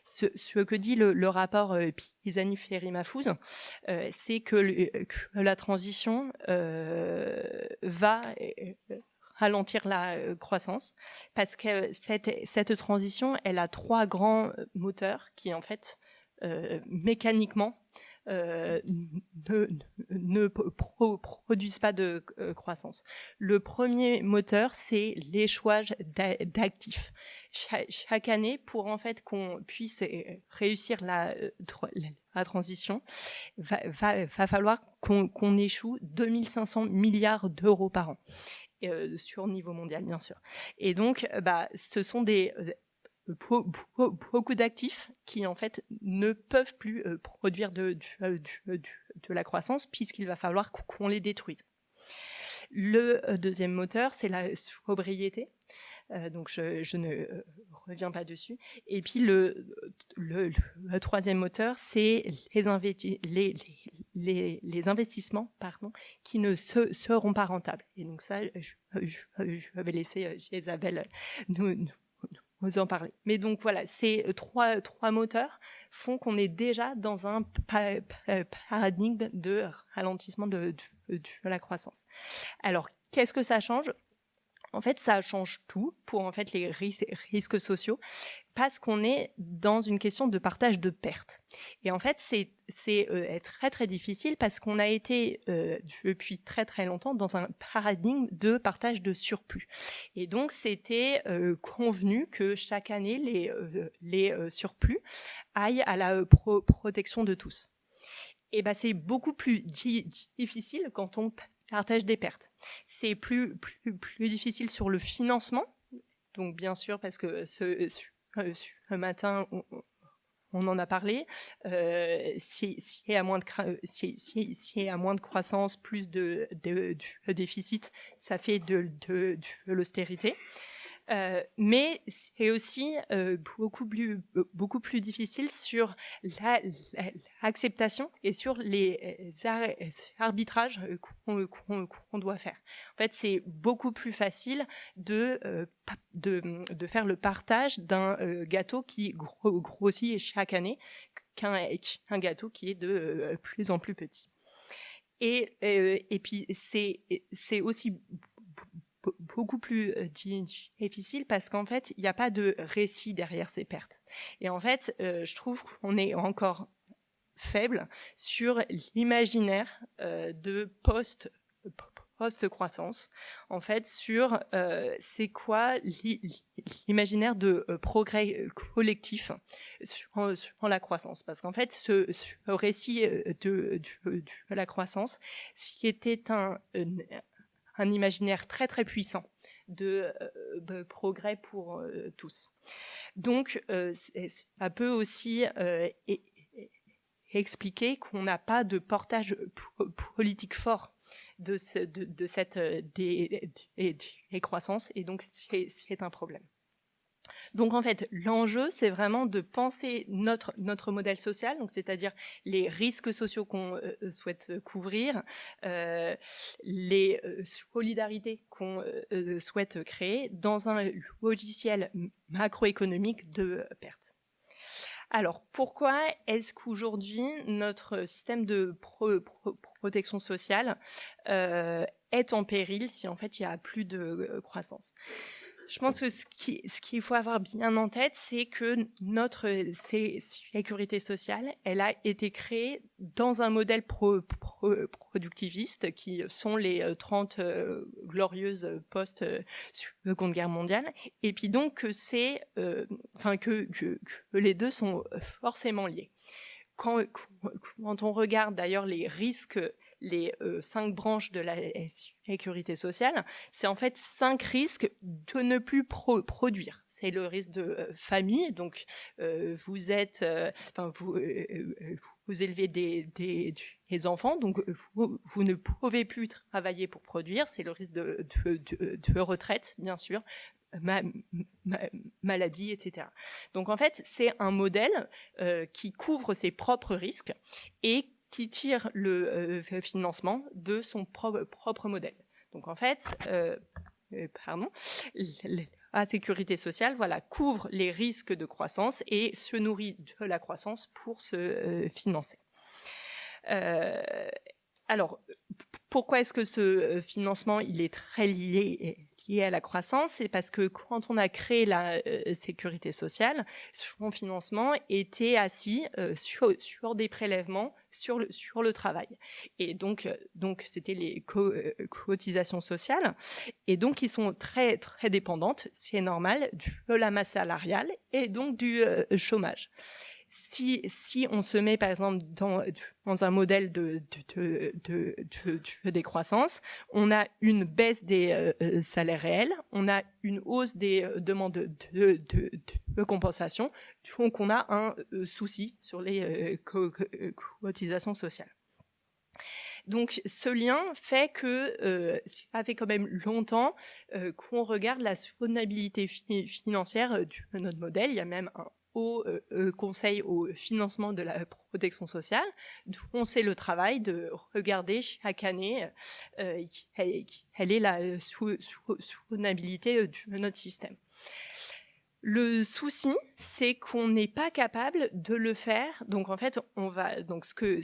Speaker 3: Ce que dit le rapport Pisani-Ferry-Mahfouz, c'est que la transition va ralentir la croissance, parce que cette transition, elle a 3 grands moteurs qui, en fait, mécaniquement, ne produisent pas de croissance. Le premier moteur, c'est l'échouage d'actifs. Chaque année, pour en fait qu'on puisse réussir la transition, va falloir qu'on échoue 2500 milliards d'euros par an, sur niveau mondial, bien sûr. Et donc, ce sont beaucoup d'actifs qui en fait ne peuvent plus produire de la croissance, puisqu'il va falloir qu'on les détruise. Le deuxième moteur, c'est la sobriété. Donc je ne reviens pas dessus. Et puis le troisième moteur, c'est les investissements qui ne seront pas rentables. Et donc ça, je vais laisser Isabelle nous en parler. Mais donc voilà, ces trois moteurs font qu'on est déjà dans un paradigme de ralentissement de la croissance. Alors, qu'est-ce que ça change ? En fait, ça change tout pour en fait les risques sociaux, parce qu'on est dans une question de partage de pertes. Et en fait, c'est très très difficile, parce qu'on a été depuis très très longtemps dans un paradigme de partage de surplus. Et donc, c'était convenu que chaque année, les surplus aillent à la protection de tous. Et c'est beaucoup plus difficile quand on partage des pertes. C'est plus difficile sur le financement. Donc, bien sûr, parce que ce matin, on en a parlé. S'il y a moins de croissance, plus de déficit, ça fait de l'austérité. Mais c'est aussi beaucoup plus difficile sur l'acceptation et sur les arbitrages qu'on doit faire. En fait, c'est beaucoup plus facile de faire le partage d'un gâteau qui grossit chaque année qu'un gâteau qui est de plus en plus petit. Et puis c'est aussi beaucoup plus difficile, parce qu'en fait, il n'y a pas de récit derrière ces pertes. Et en fait, je trouve qu'on est encore faible sur l'imaginaire de post-croissance, en fait, sur c'est quoi l'imaginaire de progrès collectif sur la croissance. Parce qu'en fait, ce récit de la croissance, ce qui était un imaginaire très très puissant de progrès pour tous. Donc, ça peut aussi expliquer qu'on n'a pas de portage politique fort de cette décroissance, et donc c'est un problème. Donc en fait, l'enjeu, c'est vraiment de penser notre modèle social, donc c'est-à-dire les risques sociaux qu'on souhaite couvrir, les solidarités qu'on souhaite créer dans un logiciel macroéconomique de perte. Alors, pourquoi est-ce qu'aujourd'hui, notre système de protection sociale est en péril si en fait il n'y a plus de croissance ? Je pense que ce qu'il faut avoir bien en tête, c'est que notre sécurité sociale, elle a été créée dans un modèle productiviste, qui sont les 30 glorieuses post-Seconde Guerre mondiale, et puis donc que les deux sont forcément liés. Quand on regarde d'ailleurs les risques, les 5 branches de la sécurité sociale, c'est en fait 5 risques de ne plus produire. C'est le risque de famille, donc vous élevez des enfants, donc vous ne pouvez plus travailler pour produire. C'est le risque de retraite, bien sûr. maladie, etc. Donc en fait, c'est un modèle qui couvre ses propres risques et qui tire le financement de son propre modèle. Donc en fait, la sécurité sociale, voilà, couvre les risques de croissance et se nourrit de la croissance pour se financer. Alors, pourquoi est-ce que ce financement il est très lié à la croissance? C'est parce que quand on a créé la sécurité sociale, son financement était assis sur des prélèvements sur le travail. Et donc c'était les cotisations sociales. Et donc, ils sont très, très dépendantes, c'est normal, de la masse salariale et donc du chômage. Si on se met, par exemple, dans un modèle de décroissance, on a une baisse des salaires réels, on a une hausse des demandes de compensation, donc on a un souci sur les cotisations sociales. Donc, ce lien fait que ça fait quand même longtemps qu'on regarde la soutenabilité financière de notre modèle. Il y a même un haut conseil au financement de la protection sociale, d'où on sait le travail de regarder chaque année quelle est la soutenabilité de notre système. Le souci, c'est qu'on n'est pas capable de le faire. Donc en fait, ce que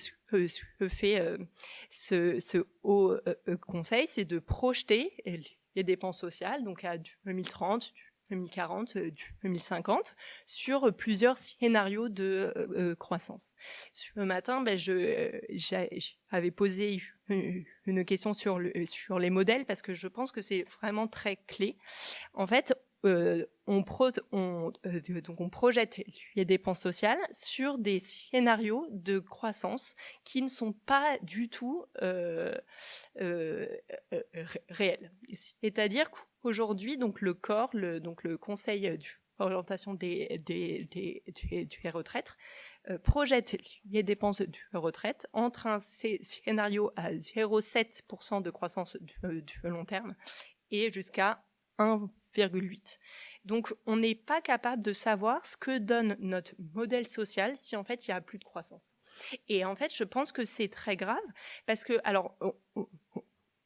Speaker 3: fait ce haut conseil, c'est de projeter les dépenses sociales, donc à 2030, 2040, 2050, sur plusieurs scénarios de croissance. Ce matin, j'avais posé une question sur les modèles parce que je pense que c'est vraiment très clé. En fait, on projette les dépenses sociales sur des scénarios de croissance qui ne sont pas du tout réels. C'est-à-dire qu'aujourd'hui, donc le COR, le Conseil d'orientation des retraites, projette les dépenses de retraite entre un scénario à 0,7% de croissance du long terme et jusqu'à 1,8. Donc, on n'est pas capable de savoir ce que donne notre modèle social si, en fait, il n'y a plus de croissance. Et en fait, je pense que c'est très grave parce que, alors,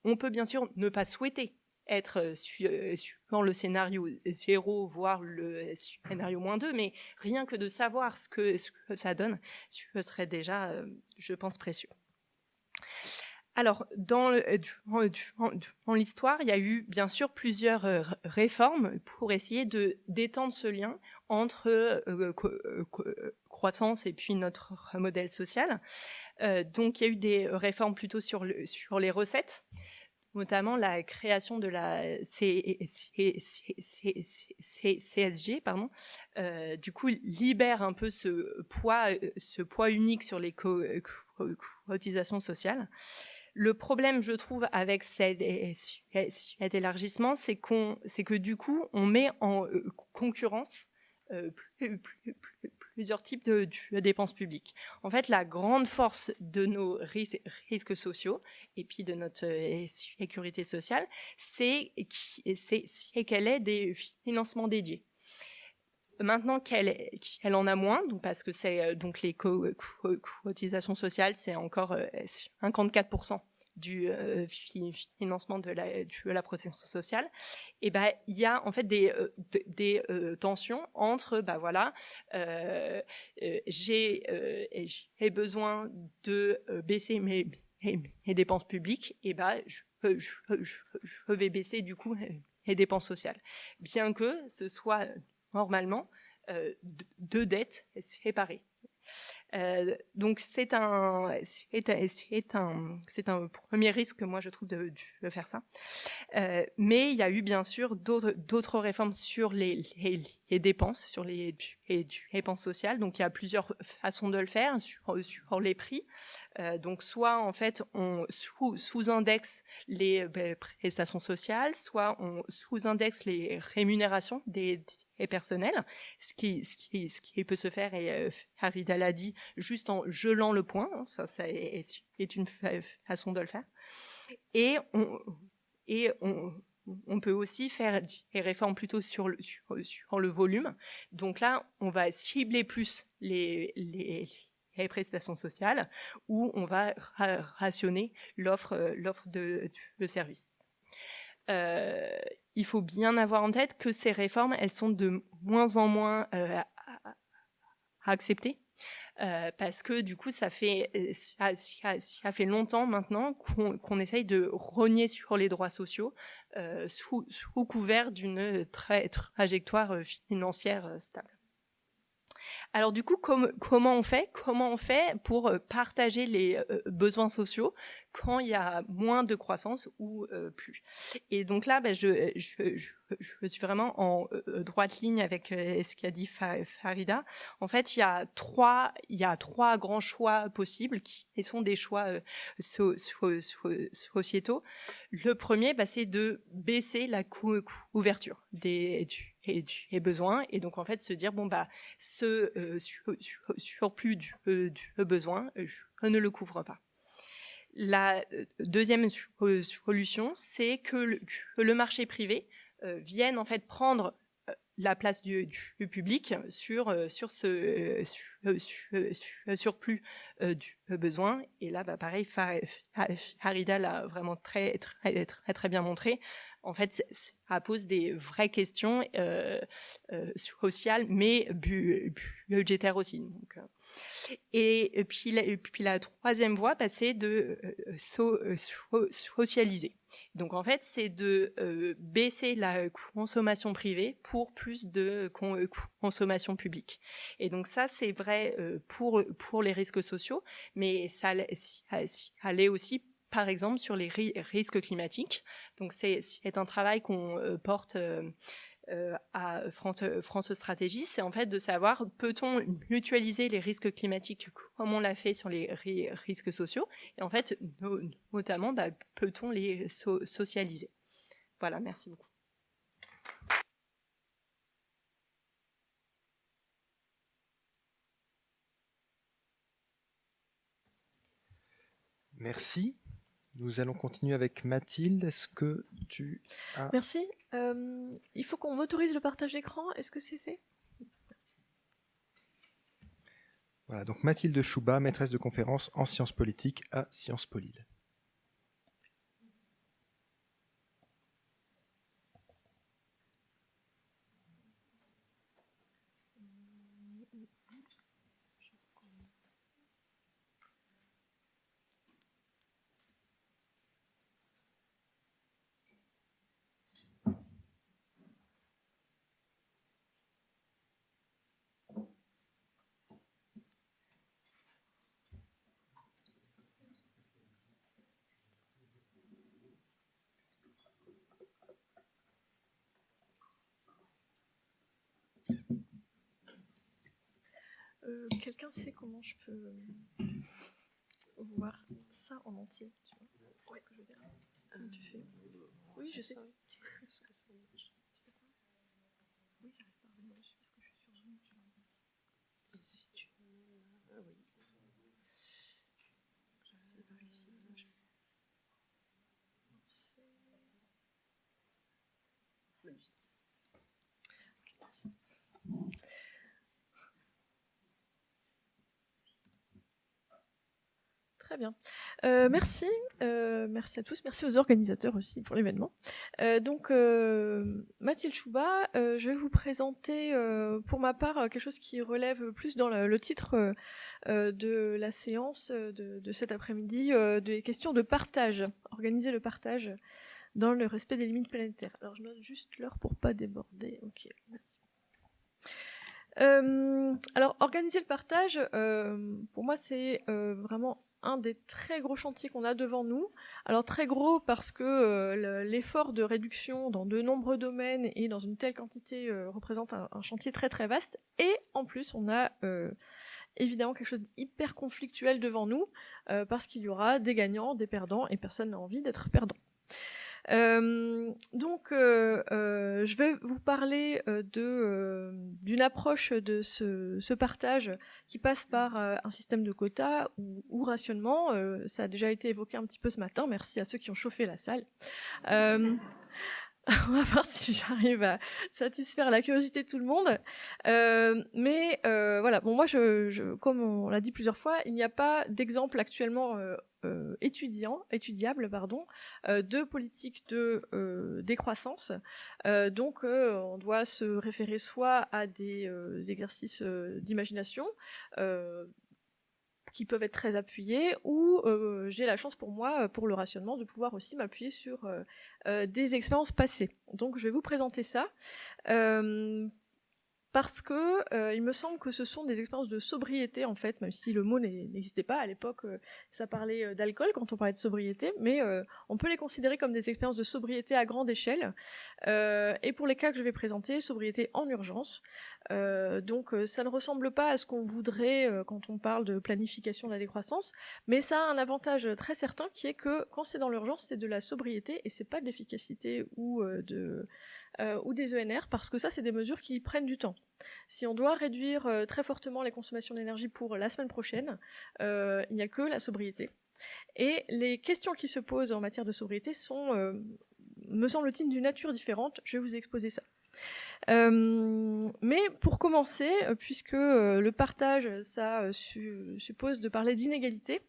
Speaker 3: on peut bien sûr ne pas souhaiter être dans le scénario 0, voire le scénario -2, mais rien que de savoir ce que ça donne, ce serait déjà, je pense, précieux. Alors, dans l'histoire, il y a eu bien sûr plusieurs réformes pour essayer de d'étendre ce lien entre croissance et puis notre modèle social. Donc, il y a eu des réformes plutôt sur les recettes, notamment la création de la CSG, pardon. Du coup, libère un peu ce poids unique sur les cotisations sociales. Le problème, je trouve, avec cet élargissement, c'est que du coup, on met en concurrence plusieurs types de dépenses publiques. En fait, la grande force de nos risques sociaux et puis de notre sécurité sociale, c'est qu'elle ait des financements dédiés. Maintenant qu'elle en a moins, donc parce que c'est donc les cotisations sociales, c'est encore 54% du financement de la protection sociale. Et ben il y a en fait des tensions entre j'ai besoin de baisser mes dépenses publiques, et je vais baisser du coup les dépenses sociales, bien que ce soit normalement deux dettes séparées. Donc c'est un premier risque, moi je trouve, de faire ça. Mais il y a eu bien sûr d'autres réformes sur les dépenses, sur les dépenses sociales. Donc il y a plusieurs façons de le faire sur les prix. Donc soit en fait on sous-indexe les prestations sociales, soit on sous-indexe les rémunérations des personnels, ce qui peut se faire, et Farida l'a dit, juste en gelant le point, ça est une façon de le faire. Et on peut aussi faire des réformes plutôt sur le volume. Donc là, on va cibler plus les prestations sociales, ou on va rationner l'offre de services. Il faut bien avoir en tête que ces réformes, elles sont de moins en moins acceptées. Parce que du coup, ça fait longtemps maintenant qu'on essaye de rogner sur les droits sociaux sous couvert d'une trajectoire financière stable. Alors du coup, comment on fait pour partager les besoins sociaux quand il y a moins de croissance ou plus? Et donc là, je suis vraiment en droite ligne avec ce qu'a dit Farida. En fait, il y a trois grands choix possibles qui sont des choix sociétaux. Le premier, c'est de baisser la couverture des besoins, et donc en fait se dire ce surplus de besoins, je ne le couvre pas. La deuxième solution, c'est que le marché privé vienne en fait prendre la place du public sur ce surplus du besoin. Et là, pareil, Farida l'a vraiment très bien montré. En fait, ça pose des vraies questions sociales, mais budgétaires aussi. Donc, et puis la troisième voie, c'est de socialiser. Donc en fait, c'est de baisser la consommation privée pour plus de consommation publique. Et donc ça, c'est vrai pour les risques sociaux, mais ça l'est aussi, par exemple, sur les risques climatiques. Donc c'est un travail qu'on porte à France Stratégie, c'est en fait de savoir, peut-on mutualiser les risques climatiques comme on l'a fait sur les risques sociaux, et en fait notamment peut-on les socialiser. Voilà, merci beaucoup.
Speaker 1: Merci. Nous allons continuer avec Mathilde. Est-ce que tu as...
Speaker 4: Merci. Il faut qu'on autorise le partage d'écran. Est-ce que c'est fait? Merci.
Speaker 1: Voilà, donc Mathilde Chouba, maîtresse de conférence en sciences politiques à Sciences Po Lille.
Speaker 4: Quelqu'un sait comment je peux voir ça en entier, tu vois, ce que je veux dire. Comment tu fais? Oui, je sais. Est-ce que ça marche? Oui, j'arrive pas à revenir dessus parce que je suis sur Zoom, tu vois. Et si tu veux... Ah oui. C'est par ici. Magnifique. Ok, merci. Très bien. Merci. Merci à tous. Merci aux organisateurs aussi pour l'événement. Donc, Mathilde Chouba, je vais vous présenter pour ma part quelque chose qui relève plus dans le titre de la séance de cet après-midi, des questions de partage, organiser le partage dans le respect des limites planétaires. Alors, je note juste l'heure pour pas déborder. Ok, merci. Alors, organiser le partage, pour moi, c'est vraiment un des très gros chantiers qu'on a devant nous. Alors très gros parce que l'effort de réduction dans de nombreux domaines et dans une telle quantité représente un chantier très très vaste. Et en plus, on a évidemment quelque chose d'hyper conflictuel devant nous parce qu'il y aura des gagnants, des perdants, et personne n'a envie d'être perdant. Donc, je vais vous parler d'une approche de ce partage qui passe par un système de quotas ou rationnement. Ça a déjà été évoqué un petit peu ce matin. Merci à ceux qui ont chauffé la salle. On va voir si j'arrive à satisfaire la curiosité de tout le monde. Mais voilà, bon, moi, comme on l'a dit plusieurs fois, il n'y a pas d'exemple actuellement étudiable, de politique de décroissance. Donc, on doit se référer soit à des exercices d'imagination, qui peuvent être très appuyés, ou j'ai la chance pour moi, pour le rationnement, de pouvoir aussi m'appuyer sur des expériences passées. Donc je vais vous présenter ça, parce que il me semble que ce sont des expériences de sobriété, en fait, même si le mot n'existait pas à l'époque, ça parlait d'alcool quand on parlait de sobriété, mais on peut les considérer comme des expériences de sobriété à grande échelle, et pour les cas que je vais présenter, sobriété en urgence. Donc ça ne ressemble pas à ce qu'on voudrait quand on parle de planification de la décroissance, mais ça a un avantage très certain qui est que quand c'est dans l'urgence, c'est de la sobriété et c'est pas de l'efficacité ou des ENR, parce que ça c'est des mesures qui prennent du temps. Si on doit réduire très fortement les consommations d'énergie pour la semaine prochaine, il n'y a que la sobriété. Et les questions qui se posent en matière de sobriété sont, me semble-t-il, d'une nature différente. Je vais vous exposer ça. Mais pour commencer, puisque le partage, ça suppose de parler d'inégalité,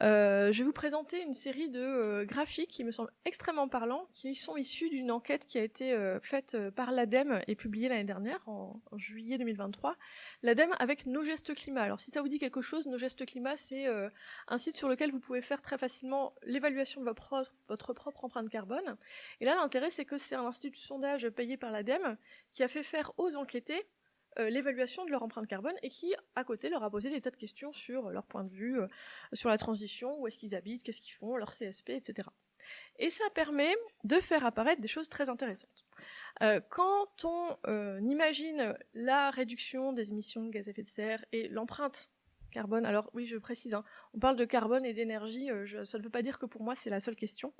Speaker 4: je vais vous présenter une série de graphiques qui me semblent extrêmement parlants, qui sont issus d'une enquête qui a été faite par l'ADEME et publiée l'année dernière, en juillet 2023. L'ADEME avec Nos Gestes Climat. Alors si ça vous dit quelque chose, Nos Gestes Climat, c'est un site sur lequel vous pouvez faire très facilement l'évaluation de votre propre empreinte carbone. Et là, l'intérêt, c'est que c'est un institut de sondage payé par l'ADEME qui a fait faire aux enquêtés l'évaluation de leur empreinte carbone et qui, à côté, leur a posé des tas de questions sur leur point de vue, sur la transition, où est-ce qu'ils habitent, qu'est-ce qu'ils font, leur CSP, etc. Et ça permet de faire apparaître des choses très intéressantes. Quand on imagine la réduction des émissions de gaz à effet de serre et l'empreinte carbone, alors oui, je précise, hein, on parle de carbone et d'énergie, ça ne veut pas dire que pour moi c'est la seule question,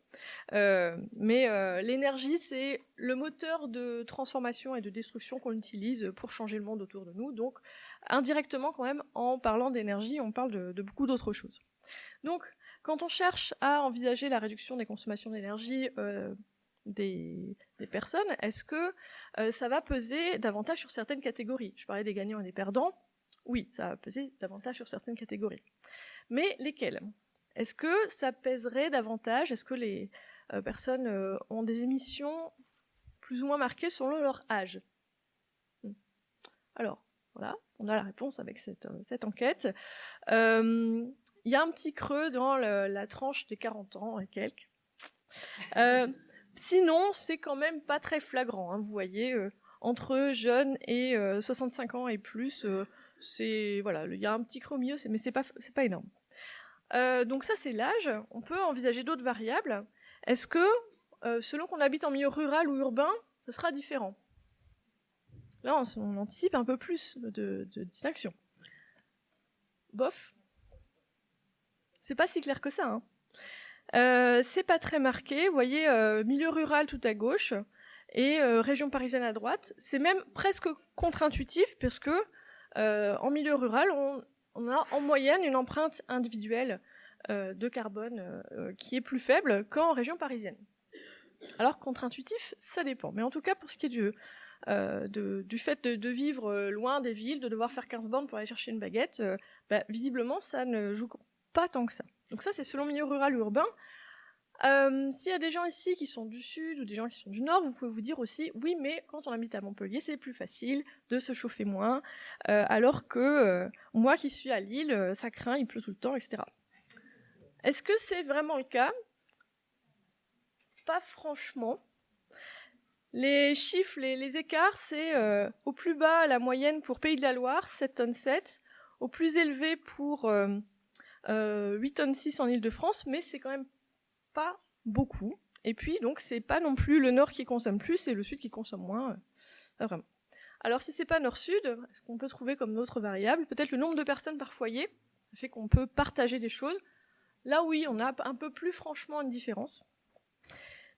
Speaker 4: mais l'énergie c'est le moteur de transformation et de destruction qu'on utilise pour changer le monde autour de nous, donc indirectement quand même, en parlant d'énergie, on parle de beaucoup d'autres choses. Donc quand on cherche à envisager la réduction des consommations d'énergie des personnes, est-ce que ça va peser davantage sur certaines catégories? Je parlais des gagnants et des perdants. Oui, ça va peser davantage sur certaines catégories. Mais lesquelles? Est-ce que ça pèserait davantage? Est-ce que les personnes ont des émissions plus ou moins marquées selon leur âge? Alors, voilà, on a la réponse avec cette enquête. Il y a un petit creux dans la tranche des 40 ans et quelques. Sinon, c'est quand même pas très flagrant. Hein, vous voyez, entre jeunes et 65 ans et plus... voilà, il y a un petit creux au milieu, mais c'est pas énorme. Donc ça c'est l'âge. On peut envisager d'autres variables. Est-ce que selon qu'on habite en milieu rural ou urbain, ça sera différent? Là on anticipe un peu plus de distinction. Bof. C'est pas si clair que ça. Hein. C'est pas très marqué. Vous voyez, milieu rural tout à gauche et région parisienne à droite. C'est même presque contre-intuitif parce que en milieu rural, on a en moyenne une empreinte individuelle de carbone qui est plus faible qu'en région parisienne. Alors contre-intuitif, ça dépend. Mais en tout cas, pour ce qui est du fait de vivre loin des villes, de devoir faire 15 bornes pour aller chercher une baguette, visiblement, ça ne joue pas tant que ça. Donc ça, c'est selon milieu rural ou urbain. S'il y a des gens ici qui sont du sud ou des gens qui sont du nord, vous pouvez vous dire aussi, oui, mais quand on habite à Montpellier, c'est plus facile de se chauffer moins, alors que moi qui suis à Lille, ça craint, il pleut tout le temps, etc. Est-ce que c'est vraiment le cas? Pas franchement. Les chiffres, les écarts, c'est au plus bas la moyenne pour Pays de la Loire, 7 tonnes 7, au plus élevé pour 8 tonnes 6 en Île-de-France, mais c'est quand même pas beaucoup. Et puis, donc, c'est pas non plus le nord qui consomme plus, c'est le sud qui consomme moins. Pas vraiment. Alors, si c'est pas nord-sud, est-ce qu'on peut trouver comme autre variable? Peut-être le nombre de personnes par foyer, ça fait qu'on peut partager des choses. Là, oui, on a un peu plus franchement une différence.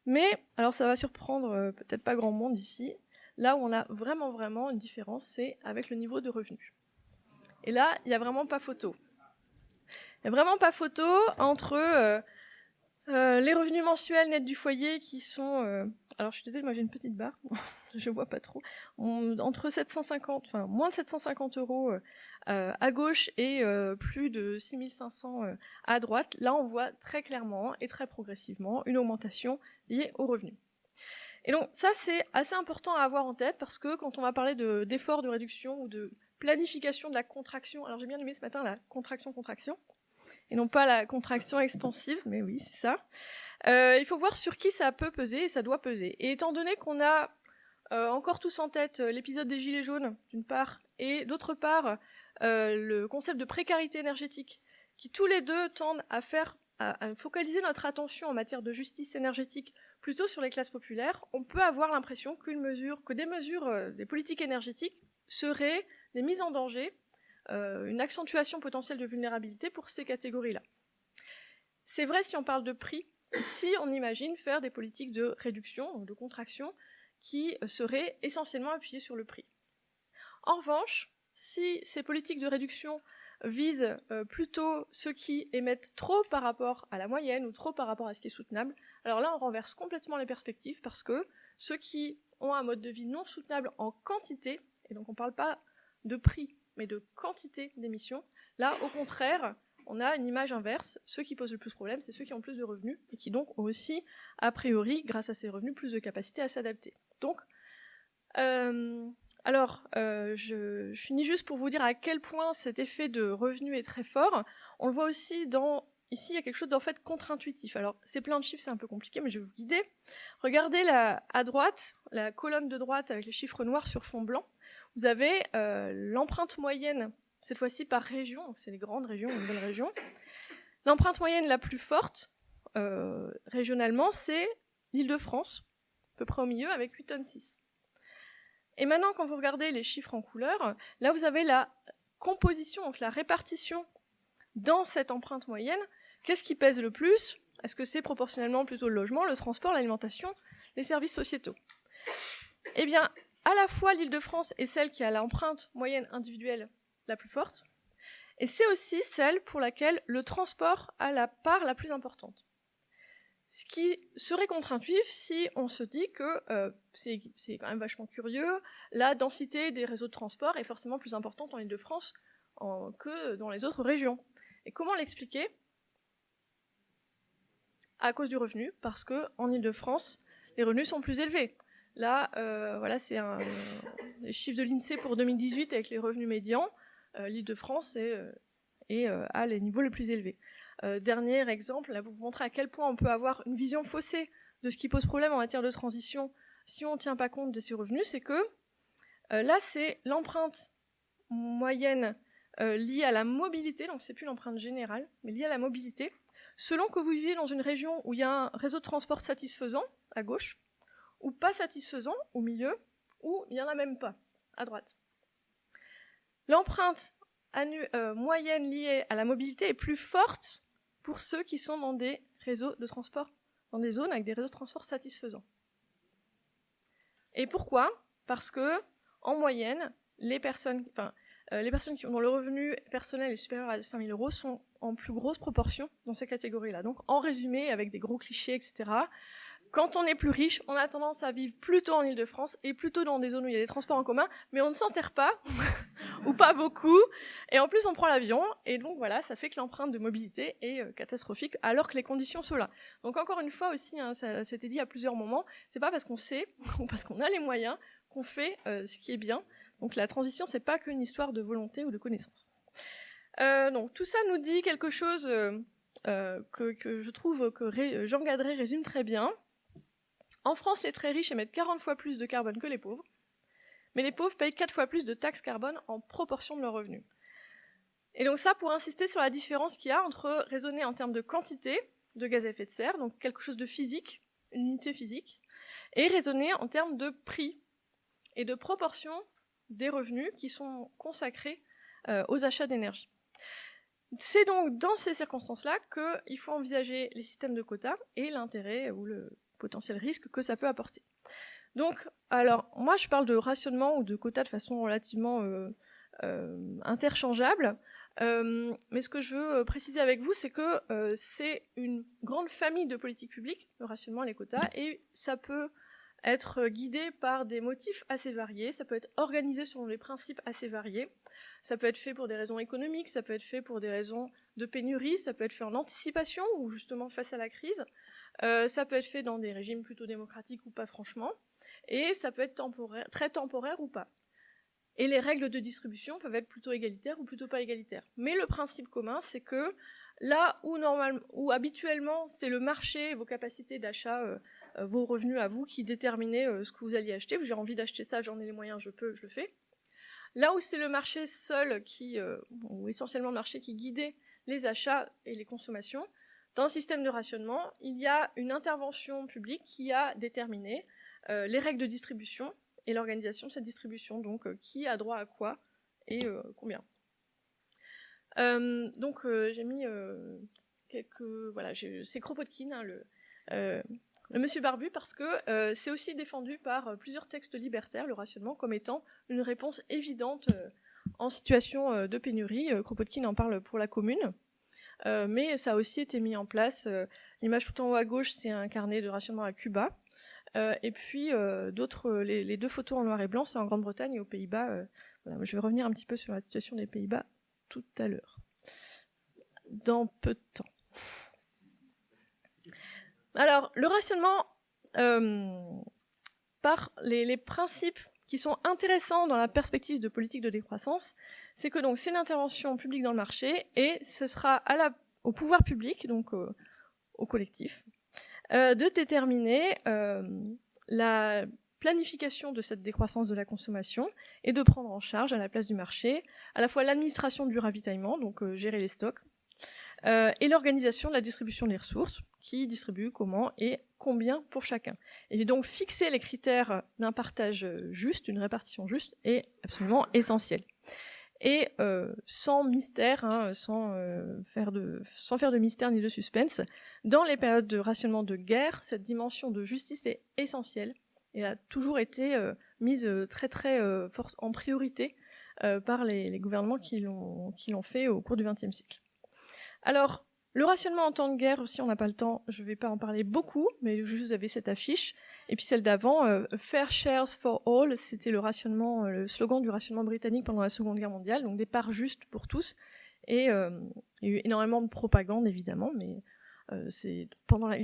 Speaker 4: Mais, alors ça va surprendre peut-être pas grand monde ici, là où on a vraiment une différence, c'est avec le niveau de revenu. Et là, il n'y a vraiment pas photo. Il n'y a vraiment pas photo entre Les revenus mensuels nets du foyer qui sont... alors je suis désolée, moi j'ai une petite barre, je vois pas trop. Entre 750, enfin moins de 750 € à gauche et plus de 6500 à droite. Là on voit très clairement et très progressivement une augmentation liée aux revenus. Et donc ça c'est assez important à avoir en tête parce que quand on va parler d'efforts de réduction ou de planification de la contraction, alors j'ai bien aimé ce matin la contraction-contraction, et non pas la contraction expansive, mais oui, c'est ça. Il faut voir sur qui ça peut peser et ça doit peser. Et étant donné qu'on a encore tous en tête l'épisode des Gilets jaunes, d'une part, et d'autre part, le concept de précarité énergétique, qui tous les deux tendent à focaliser notre attention en matière de justice énergétique plutôt sur les classes populaires, on peut avoir l'impression que des mesures, des politiques énergétiques seraient des mises en danger, une accentuation potentielle de vulnérabilité pour ces catégories-là. C'est vrai si on parle de prix, si on imagine faire des politiques de réduction, de contraction, qui seraient essentiellement appuyées sur le prix. En revanche, si ces politiques de réduction visent plutôt ceux qui émettent trop par rapport à la moyenne ou trop par rapport à ce qui est soutenable, alors là on renverse complètement les perspectives parce que ceux qui ont un mode de vie non soutenable en quantité, et donc on ne parle pas de prix, mais de quantité d'émissions, là au contraire, on a une image inverse. Ceux qui posent le plus de problème, c'est ceux qui ont plus de revenus et qui donc ont aussi, a priori, grâce à ces revenus, plus de capacité à s'adapter. Donc, je finis juste pour vous dire à quel point cet effet de revenu est très fort. On le voit aussi ici, il y a quelque chose d'en fait contre-intuitif. Alors, c'est plein de chiffres, c'est un peu compliqué, mais je vais vous guider. Regardez à droite, la colonne de droite avec les chiffres noirs sur fond blanc. Vous avez l'empreinte moyenne, cette fois-ci par région, donc c'est les grandes régions, les nouvelles régions. L'empreinte moyenne la plus forte, régionalement, c'est l'Île-de-France, à peu près au milieu, avec 8,6 tonnes. Et maintenant, quand vous regardez les chiffres en couleur, là vous avez la composition, donc la répartition dans cette empreinte moyenne. Qu'est-ce qui pèse le plus? Est-ce que c'est proportionnellement plutôt le logement, le transport, l'alimentation, les services sociétaux? Eh bien, à la fois l'Île-de-France est celle qui a l'empreinte moyenne individuelle la plus forte, et c'est aussi celle pour laquelle le transport a la part la plus importante. Ce qui serait contre-intuitif si on se dit que c'est quand même vachement curieux, la densité des réseaux de transport est forcément plus importante en Île-de-France que dans les autres régions. Et comment l'expliquer? À cause du revenu, parce qu'en Île-de-France, les revenus sont plus élevés. Là, voilà, c'est les chiffres de l'INSEE pour 2018 avec les revenus médians. L'Île-de-France a les niveaux les plus élevés. Dernier exemple, là, pour vous montrer à quel point on peut avoir une vision faussée de ce qui pose problème en matière de transition si on ne tient pas compte de ces revenus, c'est que là, c'est l'empreinte moyenne liée à la mobilité, donc c'est plus l'empreinte générale, mais liée à la mobilité, selon que vous vivez dans une région où il y a un réseau de transport satisfaisant, à gauche, ou pas satisfaisant, au milieu, ou il n'y en a même pas, à droite. L'empreinte moyenne liée à la mobilité est plus forte pour ceux qui sont dans des réseaux de transport, dans des zones avec des réseaux de transport satisfaisants. Et pourquoi? Parce que, en moyenne, les personnes dont le revenu personnel est supérieur à 5 000 € sont en plus grosse proportion dans ces catégories-là. Donc, en résumé, avec des gros clichés, etc., quand on est plus riche, on a tendance à vivre plutôt en Île-de-France et plutôt dans des zones où il y a des transports en commun, mais on ne s'en sert pas, ou pas beaucoup, et en plus on prend l'avion, et donc voilà, ça fait que l'empreinte de mobilité est catastrophique, alors que les conditions sont là. Donc encore une fois aussi, hein, ça s'était dit à plusieurs moments, c'est pas parce qu'on sait, ou parce qu'on a les moyens, qu'on fait ce qui est bien. Donc la transition, c'est pas qu'une histoire de volonté ou de connaissance. Donc tout ça nous dit quelque chose que je trouve que Jean Gadret résume très bien. En France, les très riches émettent 40 fois plus de carbone que les pauvres, mais les pauvres payent 4 fois plus de taxes carbone en proportion de leurs revenus. Et donc ça, pour insister sur la différence qu'il y a entre raisonner en termes de quantité de gaz à effet de serre, donc quelque chose de physique, une unité physique, et raisonner en termes de prix et de proportion des revenus qui sont consacrés aux achats d'énergie. C'est donc dans ces circonstances-là qu'il faut envisager les systèmes de quotas et l'intérêt ou le potentiel risque que ça peut apporter. Donc, alors, moi je parle de rationnement ou de quotas de façon relativement interchangeable. Mais ce que je veux préciser avec vous, c'est que c'est une grande famille de politiques publiques, le rationnement et les quotas, et ça peut être guidé par des motifs assez variés, ça peut être organisé selon des principes assez variés, ça peut être fait pour des raisons économiques, ça peut être fait pour des raisons de pénurie, ça peut être fait en anticipation ou justement face à la crise, ça peut être fait dans des régimes plutôt démocratiques ou pas franchement, et ça peut être temporaire, très temporaire ou pas. Et les règles de distribution peuvent être plutôt égalitaires ou plutôt pas égalitaires. Mais le principe commun, c'est que là où habituellement c'est le marché, vos capacités d'achat, vos revenus à vous qui déterminaient ce que vous alliez acheter, j'ai envie d'acheter ça, j'en ai les moyens, je le fais. Là où c'est le marché seul ou essentiellement le marché qui guidait les achats et les consommations, dans le système de rationnement, il y a une intervention publique qui a déterminé les règles de distribution et l'organisation de cette distribution, donc qui a droit à quoi et combien. J'ai mis c'est Kropotkin, hein, le monsieur barbu, parce que c'est aussi défendu par plusieurs textes libertaires, le rationnement, comme étant une réponse évidente en situation de pénurie. Kropotkin en parle pour la Commune, mais ça a aussi été mis en place. L'image tout en haut à gauche, c'est un carnet de rationnement à Cuba. Et puis les deux photos en noir et blanc, c'est en Grande-Bretagne et aux Pays-Bas. Voilà, je vais revenir un petit peu sur la situation des Pays-Bas tout à l'heure, dans peu de temps. Alors, le rationnement, par les principes qui sont intéressants dans la perspective de politique de décroissance, c'est que donc c'est une intervention publique dans le marché et ce sera au pouvoir public, donc au collectif, de déterminer la planification de cette décroissance de la consommation et de prendre en charge à la place du marché à la fois l'administration du ravitaillement, donc gérer les stocks, et l'organisation de la distribution des ressources, qui distribue comment et combien pour chacun. Et donc fixer les critères d'un partage juste, une répartition juste, est absolument essentiel. Et sans mystère, hein, sans faire de mystère ni de suspense, dans les périodes de rationnement de guerre, cette dimension de justice est essentielle et a toujours été mise très très forte en priorité par les gouvernements qui l'ont fait au cours du XXe siècle. Alors, le rationnement en temps de guerre aussi, on n'a pas le temps, je ne vais pas en parler beaucoup, mais vous avez cette affiche. Et puis celle d'avant, Fair Shares for All, c'était le slogan du rationnement britannique pendant la Seconde Guerre mondiale, donc des parts justes pour tous. Et il y a eu énormément de propagande, évidemment, mais il y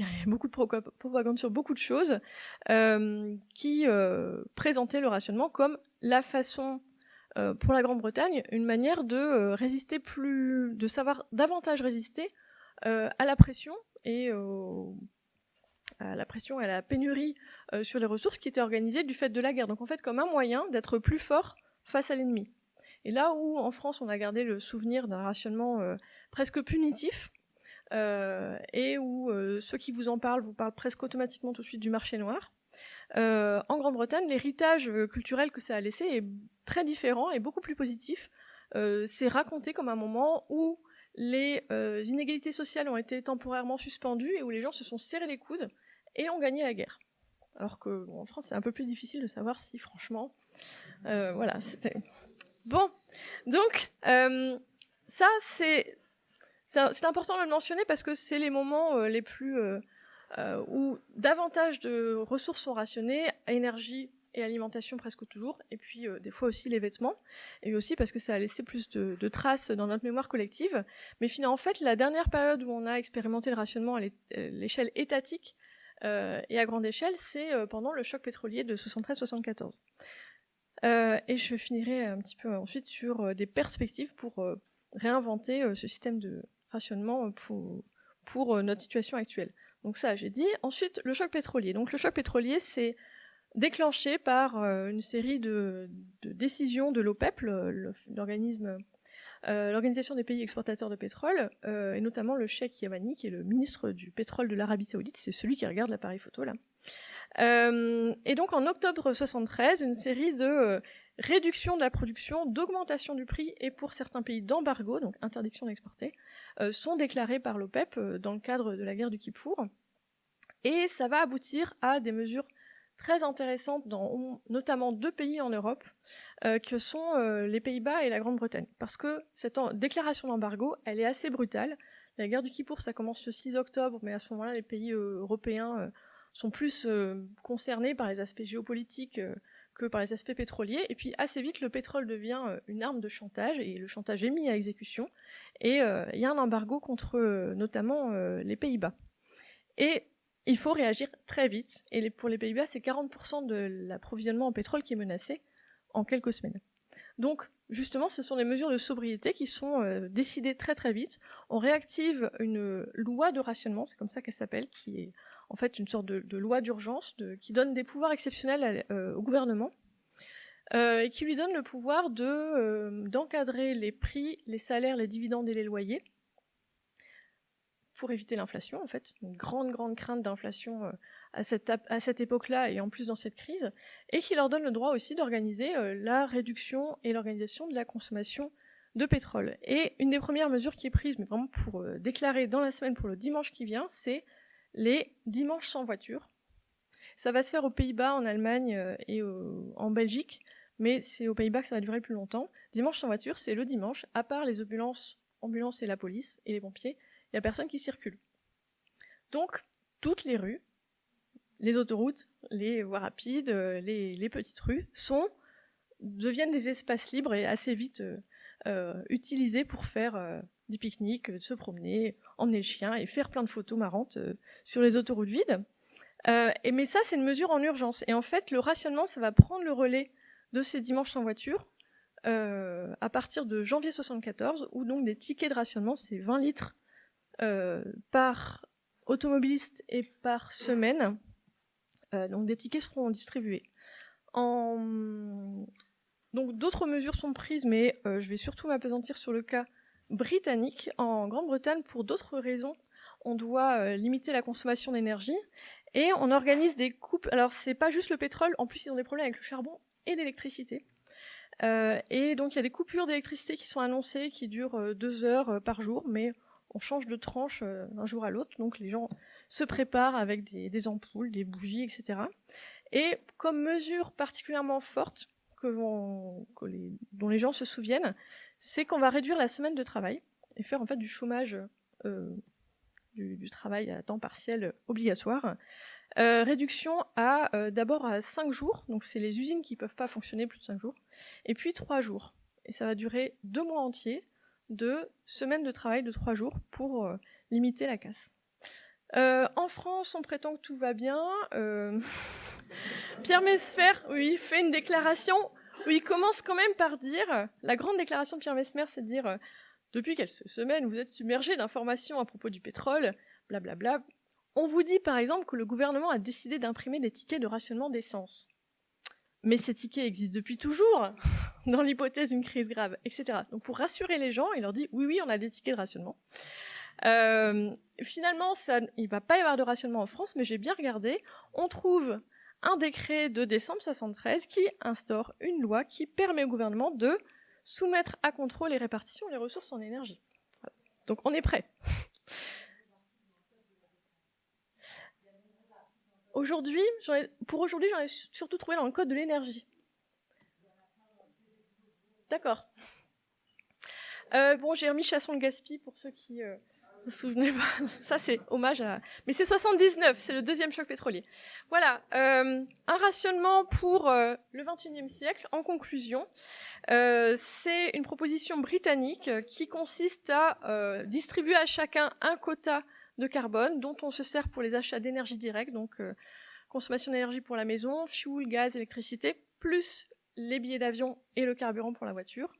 Speaker 4: a beaucoup de propagande sur beaucoup de choses qui présentaient le rationnement comme la façon pour la Grande-Bretagne, une manière de résister de savoir davantage résister à la pression et à la pénurie sur les ressources qui étaient organisées du fait de la guerre. Donc en fait, comme un moyen d'être plus fort face à l'ennemi. Et là où en France on a gardé le souvenir d'un rationnement presque punitif, et où ceux qui vous parlent presque automatiquement tout de suite du marché noir, en Grande-Bretagne, l'héritage culturel que ça a laissé est très différent et beaucoup plus positif. C'est raconté comme un moment où les inégalités sociales ont été temporairement suspendues et où les gens se sont serrés les coudes et ont gagné la guerre. Alors qu'en France, c'est un peu plus difficile de savoir si, franchement... voilà, c'était... Bon, donc, ça, c'est important de le mentionner parce que c'est les moments les plus... où davantage de ressources sont rationnées, énergie et alimentation presque toujours, et puis des fois aussi les vêtements, et aussi parce que ça a laissé plus de traces dans notre mémoire collective. Mais finalement, en fait, la dernière période où on a expérimenté le rationnement à l'échelle étatique et à grande échelle, c'est pendant le choc pétrolier de 73-74. Et je finirai un petit peu ensuite sur des perspectives pour réinventer ce système de rationnement pour notre situation actuelle. Donc ça, j'ai dit. Ensuite, le choc pétrolier. Donc le choc pétrolier, c'est déclenché par une série de décisions de l'OPEP, l'Organisation des pays exportateurs de pétrole, et notamment le cheikh Yamani, qui est le ministre du pétrole de l'Arabie Saoudite, c'est celui qui regarde l'appareil photo là. Et donc en octobre 73, une série de réduction de la production, d'augmentation du prix et pour certains pays d'embargo, donc interdiction d'exporter, sont déclarées par l'OPEP dans le cadre de la guerre du Kippour. Et ça va aboutir à des mesures très intéressantes dans notamment 2 pays en Europe, que sont les Pays-Bas et la Grande-Bretagne. Parce que cette déclaration d'embargo, elle est assez brutale. La guerre du Kippour, ça commence le 6 octobre, mais à ce moment-là, les pays européens sont plus concernés par les aspects géopolitiques que par les aspects pétroliers. Et puis assez vite, le pétrole devient une arme de chantage, et le chantage est mis à exécution. Et il y a un embargo contre notamment les Pays-Bas. Et il faut réagir très vite. Et pour les Pays-Bas, c'est 40% de l'approvisionnement en pétrole qui est menacé en quelques semaines. Donc, justement, ce sont des mesures de sobriété qui sont décidées très très vite. On réactive une loi de rationnement, c'est comme ça qu'elle s'appelle, qui est en fait une sorte de loi d'urgence qui donne des pouvoirs exceptionnels au gouvernement et qui lui donne le pouvoir d'encadrer les prix, les salaires, les dividendes et les loyers pour éviter l'inflation, en fait, une grande crainte d'inflation à cette époque-là et en plus dans cette crise, et qui leur donne le droit aussi d'organiser la réduction et l'organisation de la consommation de pétrole. Et une des premières mesures qui est prise, mais vraiment pour déclarer dans la semaine pour le dimanche qui vient, c'est les dimanches sans voiture. Ça va se faire aux Pays-Bas, en Allemagne et en Belgique, mais c'est aux Pays-Bas que ça va durer plus longtemps. Dimanche sans voiture, c'est le dimanche, à part les ambulances et la police et les pompiers, il n'y a personne qui circule. Donc, toutes les rues, les autoroutes, les voies rapides, les petites rues deviennent des espaces libres et assez vite utilisés pour faire des pique-niques, se promener, emmener le chien et faire plein de photos marrantes sur les autoroutes vides. Mais ça, c'est une mesure en urgence. Et en fait, le rationnement, ça va prendre le relais de ces dimanches sans voiture à partir de janvier 1974, où donc des tickets de rationnement, c'est 20 litres par automobiliste et par semaine. Donc des tickets seront distribués. Donc d'autres mesures sont prises, mais je vais surtout m'appesantir sur le cas britannique. En Grande-Bretagne, pour d'autres raisons, on doit limiter la consommation d'énergie et on organise des coupes. Alors c'est pas juste le pétrole, en plus ils ont des problèmes avec le charbon et l'électricité. Et donc il y a des coupures d'électricité qui sont annoncées, qui durent 2 heures par jour, mais on change de tranche d'un jour à l'autre, donc les gens se préparent avec des ampoules, des bougies, etc. Et comme mesure particulièrement forte dont les gens se souviennent, c'est qu'on va réduire la semaine de travail et faire en fait du chômage, du travail à temps partiel obligatoire. Réduction d'abord à 5 jours, donc c'est les usines qui ne peuvent pas fonctionner plus de 5 jours, et puis 3 jours. Et ça va durer 2 mois entiers de semaines de travail de 3 jours pour limiter la casse. En France, on prétend que tout va bien. Pierre Messmer, oui, fait une déclaration où il commence quand même par dire, la grande déclaration de Pierre Messmer, c'est de dire depuis quelques semaines, vous êtes submergés d'informations à propos du pétrole, blablabla. On vous dit par exemple que le gouvernement a décidé d'imprimer des tickets de rationnement d'essence. Mais ces tickets existent depuis toujours, dans l'hypothèse d'une crise grave, etc. Donc pour rassurer les gens, il leur dit oui, on a des tickets de rationnement. Finalement, il ne va pas y avoir de rationnement en France, mais j'ai bien regardé. On trouve un décret de décembre 1973 qui instaure une loi qui permet au gouvernement de soumettre à contrôle les répartitions des ressources en énergie. Voilà. Donc on est prêt. Pour aujourd'hui, j'en ai surtout trouvé dans le code de l'énergie. D'accord. J'ai remis Chasson le gaspille pour ceux qui se souvenaient pas. Ça, c'est hommage à... Mais c'est 79, c'est le deuxième choc pétrolier. Voilà, un rationnement pour le XXIe siècle. En conclusion, c'est une proposition britannique qui consiste à distribuer à chacun un quota de carbone dont on se sert pour les achats d'énergie directe, donc consommation d'énergie pour la maison, fuel, gaz, électricité, plus les billets d'avion et le carburant pour la voiture.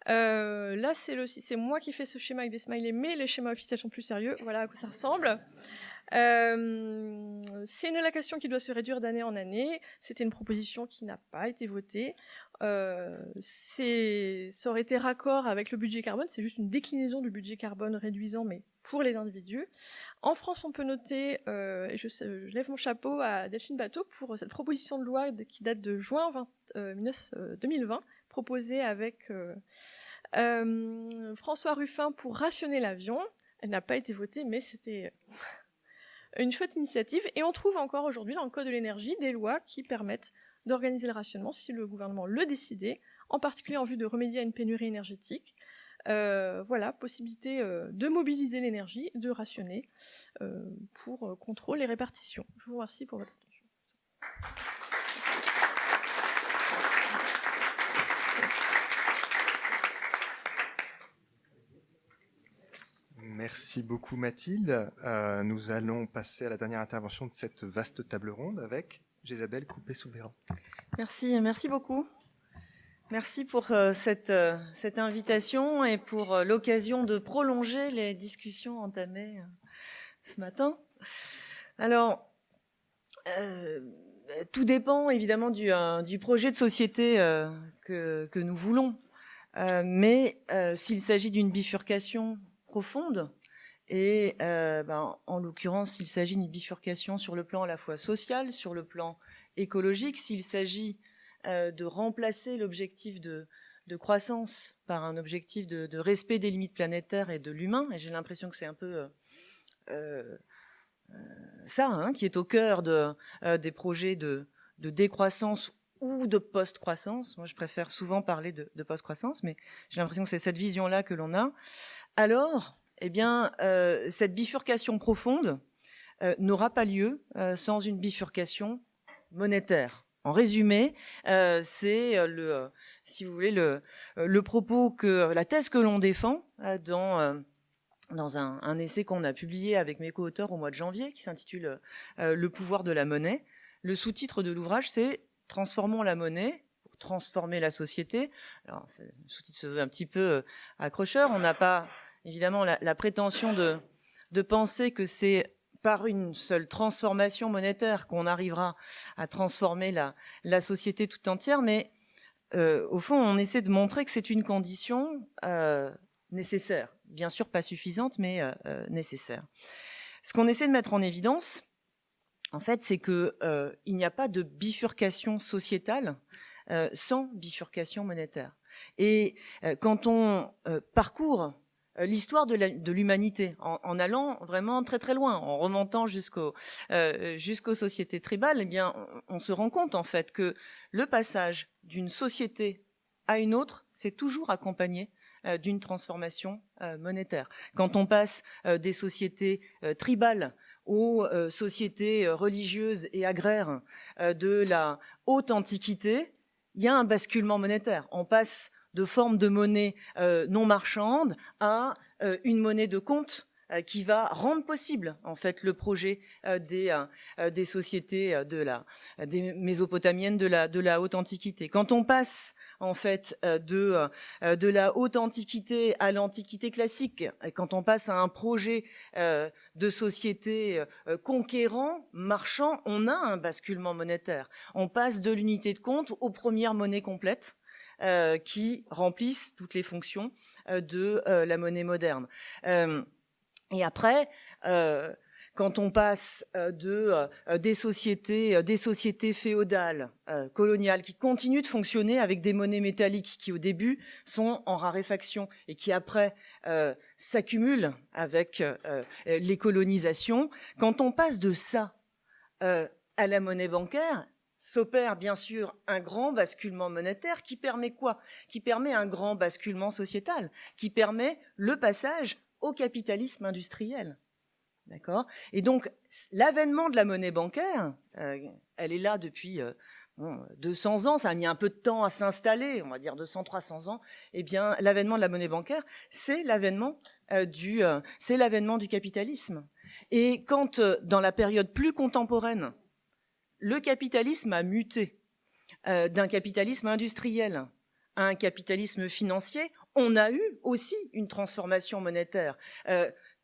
Speaker 4: Là, c'est moi qui fais ce schéma avec des smileys, mais les schémas officiels sont plus sérieux. Voilà à quoi ça ressemble. C'est une allocation qui doit se réduire d'année en année. C'était une proposition qui n'a pas été votée. Ça aurait été raccord avec le budget carbone. C'est juste une déclinaison du budget carbone réduisant, mais pour les individus. En France, on peut noter, et je lève mon chapeau à Delphine Batho pour cette proposition de loi qui date de juin 2020, proposée avec François Ruffin pour rationner l'avion. Elle n'a pas été votée, mais c'était une chouette initiative. Et on trouve encore aujourd'hui dans le Code de l'énergie des lois qui permettent d'organiser le rationnement si le gouvernement le décidait, en particulier en vue de remédier à une pénurie énergétique. Voilà, possibilité de mobiliser l'énergie, de rationner pour contrôle et répartition. Je vous remercie pour votre attention.
Speaker 1: Merci beaucoup Mathilde. Nous allons passer à la dernière intervention de cette vaste table ronde avec Jésabel Coupé-Souverain.
Speaker 5: Merci beaucoup. Merci pour cette invitation et pour l'occasion de prolonger les discussions entamées ce matin. Alors, tout dépend évidemment du projet de société que nous voulons. Mais s'il s'agit d'une bifurcation profonde, et en l'occurrence, s'il s'agit d'une bifurcation sur le plan à la fois social, sur le plan écologique, s'il s'agit de remplacer l'objectif de croissance par un objectif de respect des limites planétaires et de l'humain, et j'ai l'impression que c'est un peu ça qui est au cœur des projets de décroissance ou de post-croissance. Moi, je préfère souvent parler de post-croissance, mais j'ai l'impression que c'est cette vision-là que l'on a. Alors, cette bifurcation profonde n'aura pas lieu sans une bifurcation monétaire. En résumé, c'est si vous voulez, le propos la thèse que l'on défend dans un essai qu'on a publié avec mes co-auteurs au mois de janvier, qui s'intitule Le pouvoir de la monnaie. Le sous-titre de l'ouvrage, c'est « Transformons la monnaie pour transformer la société ». Alors, le sous-titre se veut un petit peu accrocheur. On n'a pas, évidemment, la prétention de penser que c'est par une seule transformation monétaire qu'on arrivera à transformer la société tout entière, mais au fond, on essaie de montrer que c'est une condition nécessaire. Bien sûr, pas suffisante, mais nécessaire. Ce qu'on essaie de mettre en évidence, en fait, c'est que il n'y a pas de bifurcation sociétale sans bifurcation monétaire. Et quand on parcourt l'histoire de l'humanité en allant vraiment très très loin, en remontant jusqu'aux sociétés tribales, eh bien, on se rend compte en fait que le passage d'une société à une autre, c'est toujours accompagné d'une transformation monétaire. Quand on passe des sociétés tribales aux sociétés religieuses et agraires de la haute antiquité, il y a un basculement monétaire. On passe de forme de monnaie non marchande à une monnaie de compte qui va rendre possible en fait le projet des sociétés des mésopotamiennes de la haute antiquité. Quand on passe en fait de la haute antiquité à l'antiquité classique, et quand on passe à un projet de société conquérant, marchand, on a un basculement monétaire. On passe de l'unité de compte aux premières monnaies complètes qui remplissent toutes les fonctions de la monnaie moderne. Et après, quand on passe des sociétés féodales, coloniales, qui continuent de fonctionner avec des monnaies métalliques qui au début sont en raréfaction et qui après s'accumulent avec les colonisations, quand on passe de ça à la monnaie bancaire, s'opère bien sûr un grand basculement monétaire qui permet quoi? Qui permet un grand basculement sociétal, qui permet le passage au capitalisme industriel. D'accord? Et donc, l'avènement de la monnaie bancaire, elle est là depuis 200 ans, ça a mis un peu de temps à s'installer, on va dire 200-300 ans. Eh bien, l'avènement de la monnaie bancaire, c'est l'avènement du capitalisme. Et quand, dans la période plus contemporaine, le capitalisme a muté d'un capitalisme industriel à un capitalisme financier, on a eu aussi une transformation monétaire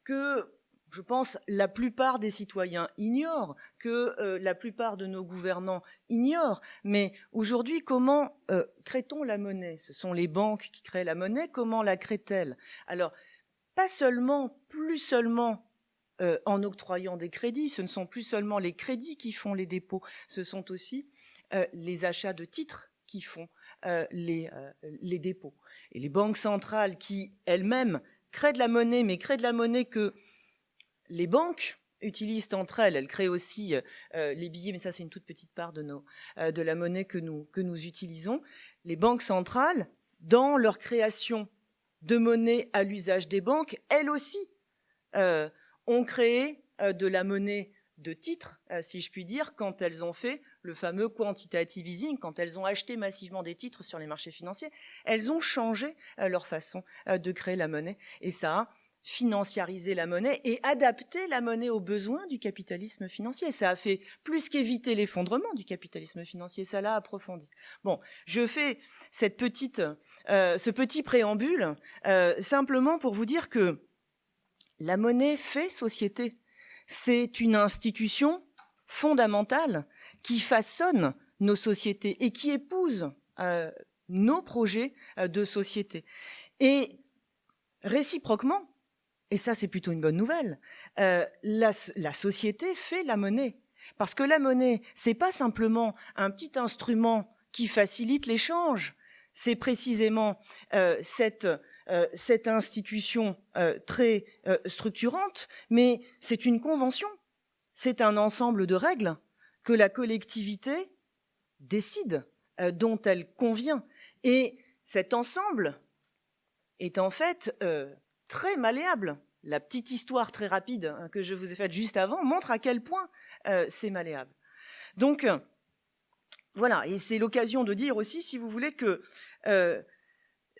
Speaker 5: que, je pense, la plupart des citoyens ignorent, que la plupart de nos gouvernants ignorent. Mais aujourd'hui, comment crée-t-on la monnaie? Ce sont les banques qui créent la monnaie. Comment la créent-elles? Alors, plus seulement en octroyant des crédits, ce ne sont plus seulement les crédits qui font les dépôts, ce sont aussi les achats de titres qui font les dépôts. Et les banques centrales qui, elles-mêmes, créent de la monnaie, mais créent de la monnaie que les banques utilisent entre elles. Elles créent aussi les billets, mais ça c'est une toute petite part de la monnaie que nous utilisons. Les banques centrales, dans leur création de monnaie à l'usage des banques, elles aussi ont créé de la monnaie de titres, si je puis dire, quand elles ont fait le fameux quantitative easing, quand elles ont acheté massivement des titres sur les marchés financiers. Elles ont changé leur façon de créer la monnaie, et ça a financiarisé la monnaie et adapté la monnaie aux besoins du capitalisme financier. Ça a fait plus qu'éviter l'effondrement du capitalisme financier, ça l'a approfondi. Bon, je fais ce petit préambule simplement pour vous dire que la monnaie fait société. C'est une institution fondamentale qui façonne nos sociétés et qui épouse nos projets de société. Et réciproquement, et ça c'est plutôt une bonne nouvelle, la société fait la monnaie. Parce que la monnaie, c'est pas simplement un petit instrument qui facilite l'échange, c'est précisément cette institution très structurante, mais c'est une convention, c'est un ensemble de règles que la collectivité décide, dont elle convient. Et cet ensemble est en fait très malléable. La petite histoire très rapide que je vous ai faite juste avant montre à quel point c'est malléable. Donc, voilà, et c'est l'occasion de dire aussi, si vous voulez, que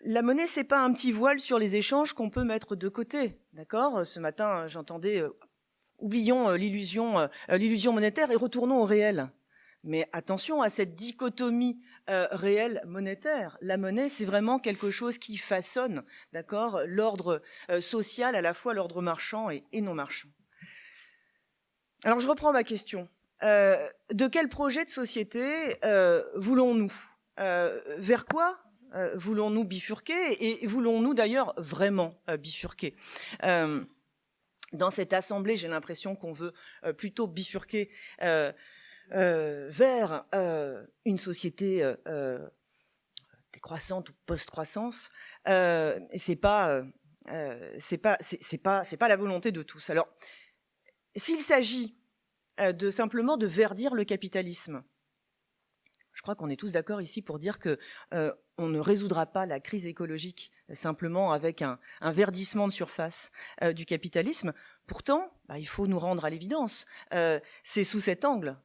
Speaker 5: la monnaie, c'est pas un petit voile sur les échanges qu'on peut mettre de côté, d'accord ? Ce matin, j'entendais oublions l'illusion monétaire et retournons au réel. Mais attention à cette dichotomie réel monétaire. La monnaie, c'est vraiment quelque chose qui façonne, d'accord, l'ordre social, à la fois l'ordre marchand et non marchand. Alors, je reprends ma question. De quel projet de société voulons-nous ? Vers quoi voulons-nous bifurquer ? Et voulons-nous d'ailleurs vraiment bifurquer ? Dans cette assemblée, j'ai l'impression qu'on veut plutôt bifurquer vers une société décroissante ou post-croissance. C'est pas la volonté de tous. Alors, s'il s'agit simplement de verdir le capitalisme, je crois qu'on est tous d'accord ici pour dire que on ne résoudra pas la crise écologique simplement avec un verdissement de surface du capitalisme. Pourtant, il faut nous rendre à l'évidence. C'est sous cet angle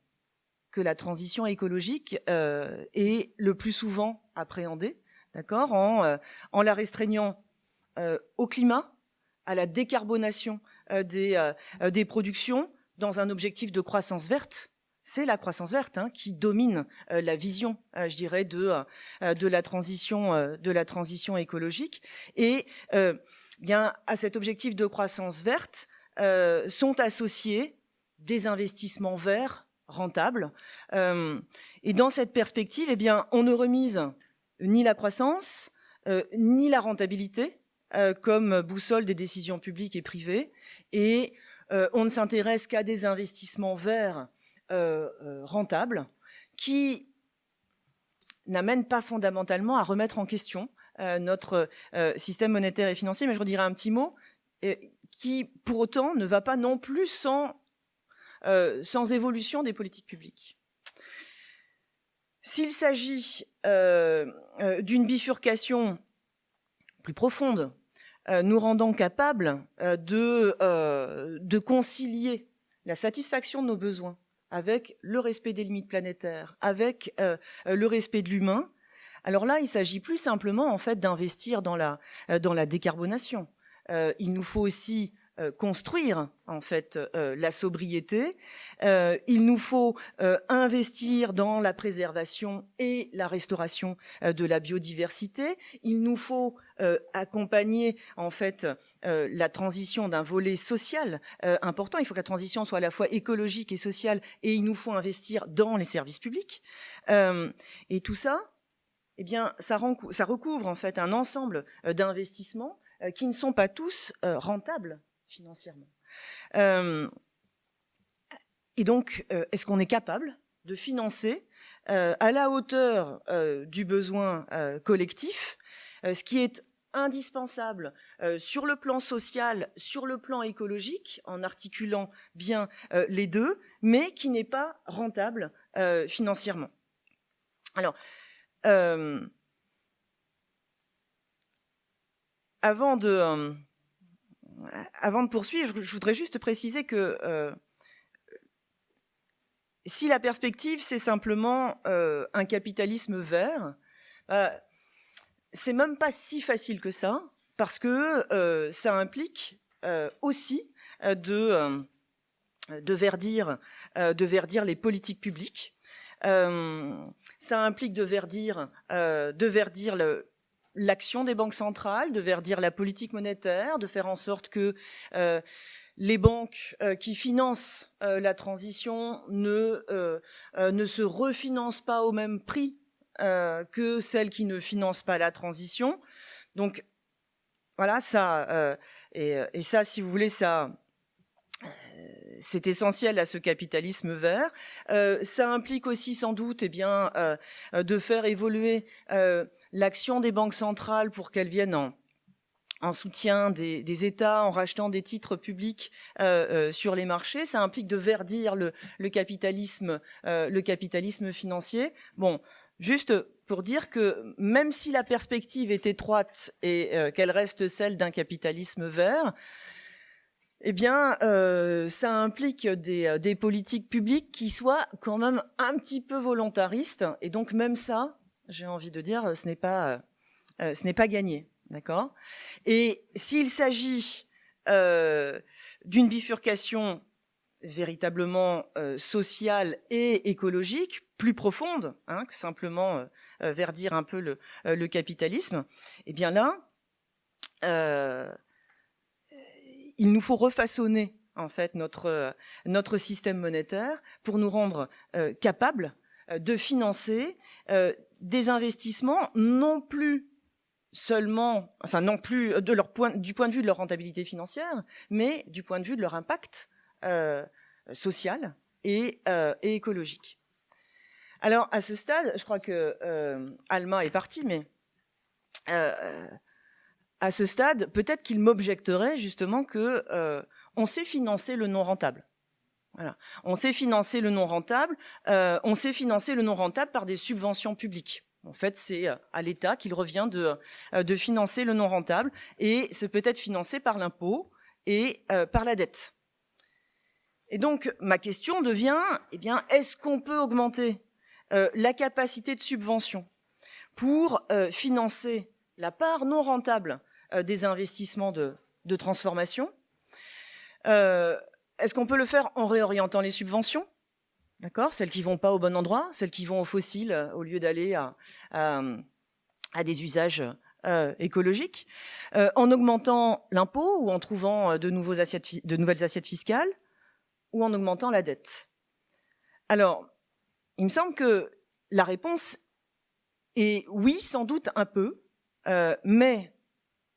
Speaker 5: que la transition écologique est le plus souvent appréhendée, d'accord, en la restreignant au climat, à la décarbonation des productions, dans un objectif de croissance verte. C'est la croissance verte qui domine la vision, je dirais, de la transition écologique. Et bien à cet objectif de croissance verte sont associés des investissements verts rentables. Et dans cette perspective, eh bien, on ne remise ni la croissance ni la rentabilité comme boussole des décisions publiques et privées. Et on ne s'intéresse qu'à des investissements verts rentables qui n'amènent pas fondamentalement à remettre en question notre système monétaire et financier, mais je redirai un petit mot, qui pour autant ne va pas non plus sans évolution des politiques publiques. S'il s'agit d'une bifurcation plus profonde, nous rendant capables de concilier la satisfaction de nos besoins avec le respect des limites planétaires, avec le respect de l'humain, alors là, il s'agit plus simplement en fait d'investir dans la décarbonation. Il nous faut aussi construire en fait la sobriété. Il nous faut investir dans la préservation et la restauration de la biodiversité. Il nous faut accompagner en fait la transition d'un volet social important. Il faut que la transition soit à la fois écologique et sociale, et il nous faut investir dans les services publics. Et tout ça, eh bien, ça recouvre en fait un ensemble d'investissements qui ne sont pas tous rentables financièrement. Et donc, est-ce qu'on est capable de financer à la hauteur du besoin collectif ce qui est indispensable sur le plan social, sur le plan écologique, en articulant bien les deux, mais qui n'est pas rentable financièrement. Alors, avant de poursuivre, je voudrais juste préciser que si la perspective, c'est simplement un capitalisme vert, c'est même pas si facile que ça, parce que ça implique aussi de verdir les politiques publiques. Ça implique de verdir l'action des banques centrales, de verdir la politique monétaire, de faire en sorte que les banques qui financent la transition ne se refinancent pas au même prix que celles qui ne financent pas la transition. Donc voilà, ça et ça, si vous voulez, ça c'est essentiel à ce capitalisme vert. Ça implique aussi sans doute de faire évoluer l'action des banques centrales pour qu'elles viennent en soutien des États, en rachetant des titres publics sur les marchés. Ça implique de verdir le capitalisme financier. Bon, juste pour dire que même si la perspective est étroite et qu'elle reste celle d'un capitalisme vert, eh bien, ça implique des politiques publiques qui soient quand même un petit peu volontaristes. Et donc même ça, j'ai envie de dire, ce n'est pas gagné, d'accord ? Et s'il s'agit d'une bifurcation véritablement sociale et écologique, plus profonde, que simplement verdir un peu le capitalisme, eh bien là, il nous faut refaçonner en fait notre système monétaire pour nous rendre capables de financer des investissements non plus seulement, enfin non plus du point de vue de leur rentabilité financière, mais du point de vue de leur impact social et écologique. Alors à ce stade, je crois que Alma est partie, mais à ce stade, peut-être qu'il m'objecterait justement que on sait financer le non rentable. Voilà. On sait financer le non rentable. On sait financer le non rentable par des subventions publiques. En fait, c'est à l'État qu'il revient de financer le non rentable, et c'est peut-être financé par l'impôt et par la dette. Et donc, ma question devient, est-ce qu'on peut augmenter la capacité de subvention pour financer la part non rentable des investissements de transformation? Est-ce qu'on peut le faire en réorientant les subventions? D'accord, celles qui vont pas au bon endroit, celles qui vont aux fossiles au lieu d'aller à des usages écologiques, en augmentant l'impôt ou en trouvant de nouvelles assiettes fiscales, ou en augmentant la dette. Alors, il me semble que la réponse est oui, sans doute un peu, mais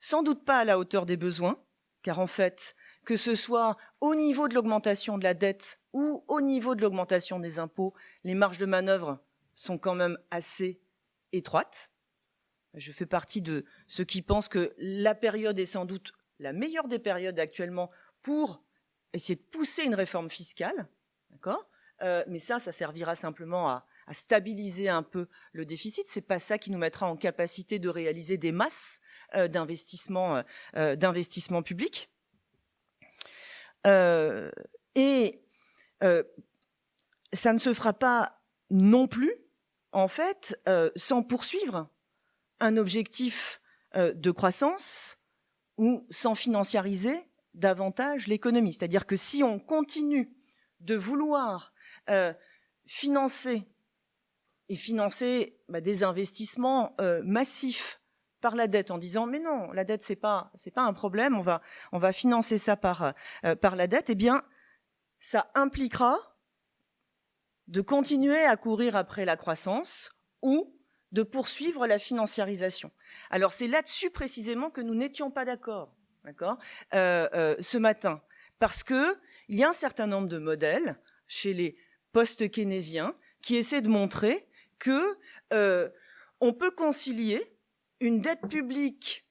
Speaker 5: sans doute pas à la hauteur des besoins, car en fait, que ce soit au niveau de l'augmentation de la dette ou au niveau de l'augmentation des impôts, les marges de manœuvre sont quand même assez étroites. Je fais partie de ceux qui pensent que la période est sans doute la meilleure des périodes actuellement pour essayer de pousser une réforme fiscale, d'accord ? Mais ça servira simplement à stabiliser un peu le déficit. C'est pas ça qui nous mettra en capacité de réaliser des masses d'investissements publics. Et ça ne se fera pas non plus, en fait, sans poursuivre un objectif de croissance ou sans financiariser davantage l'économie. C'est-à-dire que si on continue de vouloir financer des investissements massifs par la dette en disant mais non, la dette c'est pas un problème, on va financer ça par la dette, eh bien ça impliquera de continuer à courir après la croissance ou de poursuivre la financiarisation. Alors c'est là-dessus précisément que nous n'étions pas d'accord, ce matin, parce que il y a un certain nombre de modèles chez les post-keynésiens qui essaient de montrer que on peut concilier une dette publique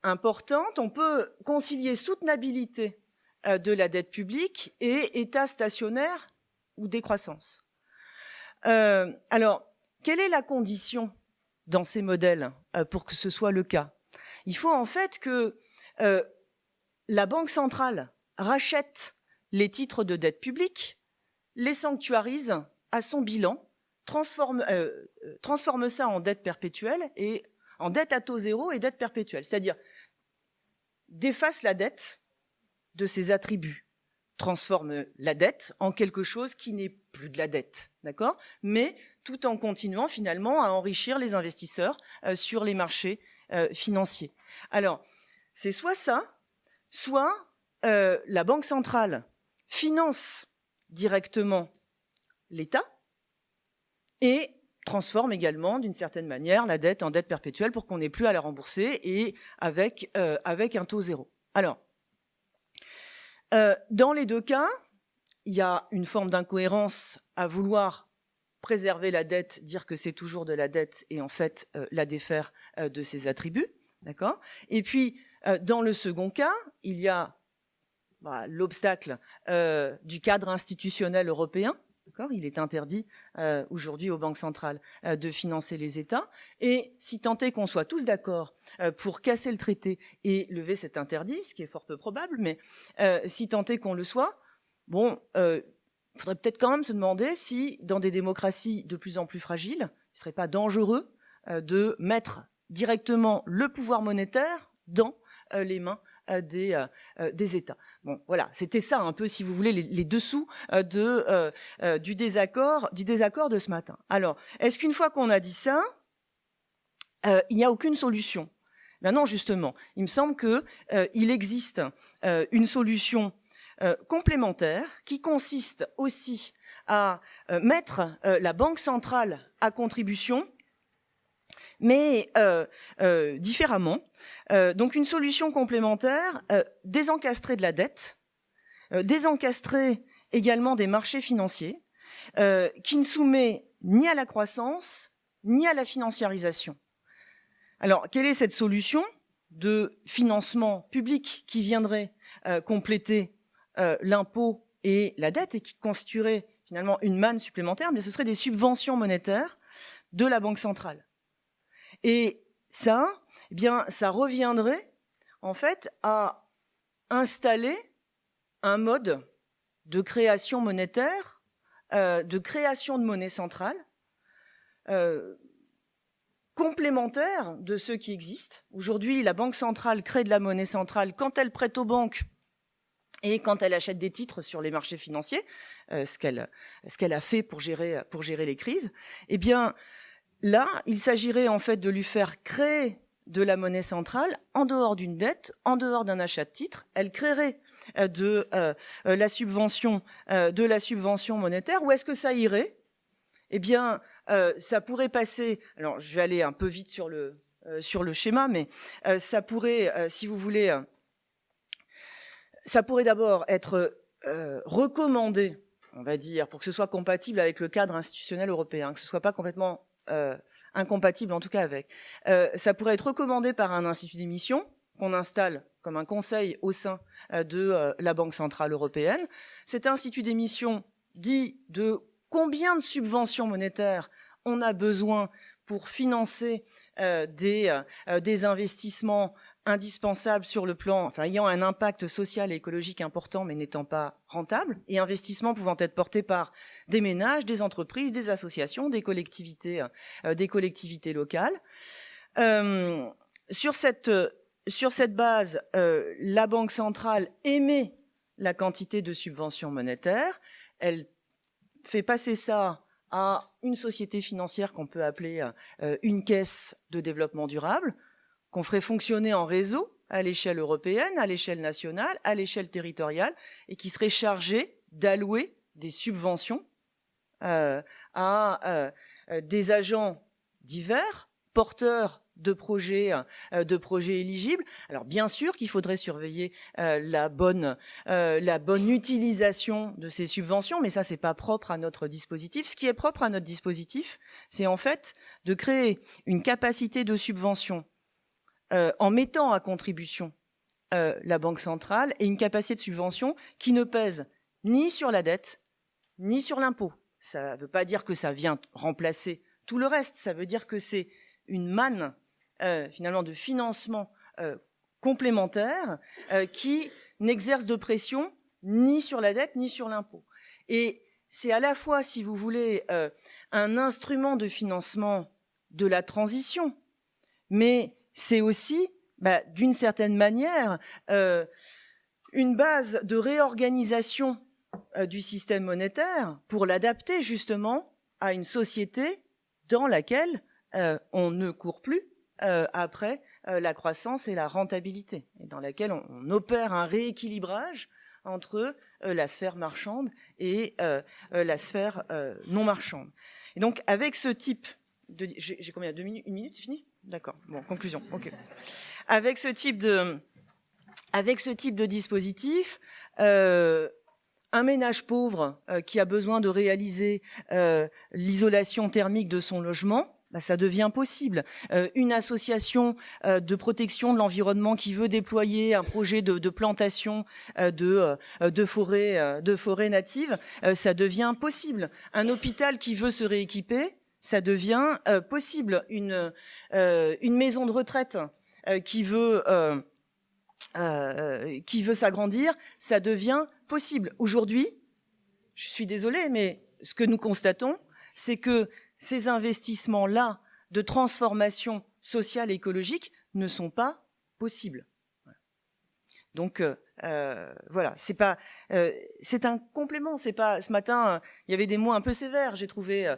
Speaker 5: importante. On peut concilier soutenabilité de la dette publique et état stationnaire ou décroissance. Alors, quelle est la condition dans ces modèles pour que ce soit le cas? Il faut en fait que la Banque centrale rachète les titres de dette publique, les sanctuarise à son bilan, transforme ça en dette perpétuelle et en dette à taux zéro et dette perpétuelle, c'est-à-dire déface la dette de ses attributs, transforme la dette en quelque chose qui n'est plus de la dette, d'accord? Mais tout en continuant finalement à enrichir les investisseurs sur les marchés financiers. Alors, c'est soit ça, soit la Banque centrale finance directement l'État et transforme également d'une certaine manière la dette en dette perpétuelle pour qu'on n'ait plus à la rembourser et avec un taux zéro. Alors, dans les deux cas, il y a une forme d'incohérence à vouloir préserver la dette, dire que c'est toujours de la dette et en fait la défaire de ses attributs, d'accord? Et puis, dans le second cas, il y a l'obstacle du cadre institutionnel européen. D'accord, il est interdit aujourd'hui aux banques centrales de financer les États. Et si tant est qu'on soit tous d'accord pour casser le traité et lever cet interdit, ce qui est fort peu probable, mais si tant est qu'on le soit, bon, il faudrait peut-être quand même se demander si, dans des démocraties de plus en plus fragiles, il ne serait pas dangereux de mettre directement le pouvoir monétaire dans les mains des États. Bon, voilà, c'était ça un peu, si vous voulez, les dessous du désaccord de ce matin. Alors, est-ce qu'une fois qu'on a dit ça, il n'y a aucune solution? Ben non, justement, il me semble que il existe une solution complémentaire qui consiste aussi à mettre la Banque centrale à contribution, mais différemment. Donc une solution complémentaire, désencastrer de la dette, désencastrer également des marchés financiers, qui ne soumet ni à la croissance, ni à la financiarisation. Alors, quelle est cette solution de financement public qui viendrait compléter l'impôt et la dette et qui constituerait finalement une manne supplémentaire? Mais ce seraient des subventions monétaires de la Banque centrale. Et ça, eh bien, ça reviendrait en fait à installer un mode de création monétaire, de création de monnaie centrale, complémentaire de ceux qui existent. Aujourd'hui, la Banque centrale crée de la monnaie centrale quand elle prête aux banques et quand elle achète des titres sur les marchés financiers, ce qu'elle a fait pour gérer les crises. Eh bien, là, il s'agirait en fait de lui faire créer de la monnaie centrale en dehors d'une dette, en dehors d'un achat de titres. Elle créerait de la subvention monétaire. Où est-ce que ça irait? Eh bien, ça pourrait passer. Alors, je vais aller un peu vite sur le schéma, mais ça pourrait, si vous voulez, ça pourrait d'abord être recommandé, on va dire, pour que ce soit compatible avec le cadre institutionnel européen, que ce soit pas complètement incompatible en tout cas avec. Ça pourrait être recommandé par un institut d'émission qu'on installe comme un conseil au sein de la Banque centrale européenne. Cet institut d'émission dit de combien de subventions monétaires on a besoin pour financer des investissements indispensables sur le plan, enfin ayant un impact social et écologique important mais n'étant pas rentable, et investissements pouvant être portés par des ménages, des entreprises, des associations, des collectivités locales. Sur cette base, la Banque centrale émet la quantité de subventions monétaires, elle fait passer ça à une société financière qu'on peut appeler une caisse de développement durable, qu'on ferait fonctionner en réseau à l'échelle européenne, à l'échelle nationale, à l'échelle territoriale, et qui serait chargée d'allouer des subventions à des agents divers, porteurs de projets éligibles. Alors bien sûr qu'il faudrait surveiller la bonne utilisation de ces subventions, mais ça c'est pas propre à notre dispositif. Ce qui est propre à notre dispositif, c'est en fait de créer une capacité de subvention en mettant à contribution la Banque centrale et une capacité de subvention qui ne pèse ni sur la dette, ni sur l'impôt. Ça ne veut pas dire que ça vient remplacer tout le reste, ça veut dire que c'est une manne finalement de financement complémentaire qui n'exerce de pression ni sur la dette ni sur l'impôt. Et c'est à la fois, si vous voulez, un instrument de financement de la transition, mais c'est aussi, d'une certaine manière, une base de réorganisation du système monétaire pour l'adapter justement à une société dans laquelle on ne court plus après la croissance et la rentabilité, et dans laquelle on opère un rééquilibrage entre la sphère marchande et la sphère non marchande. Et donc, avec ce type de... J'ai combien? 2 minutes? 1 minute? C'est fini? D'accord. Bon, conclusion. OK. Avec ce type de dispositif, un ménage pauvre qui a besoin de réaliser l'isolation thermique de son logement, ça devient possible. Une association de protection de l'environnement qui veut déployer un projet de plantation de forêts natives, ça devient possible. Un hôpital qui veut se rééquiper, ça devient possible. Une maison de retraite qui veut s'agrandir, ça devient possible. Aujourd'hui, je suis désolée, mais ce que nous constatons, c'est que ces investissements-là de transformation sociale et écologique ne sont pas possibles. Donc voilà, c'est un complément. C'est pas, ce matin, il y avait des mots un peu sévères, j'ai trouvé,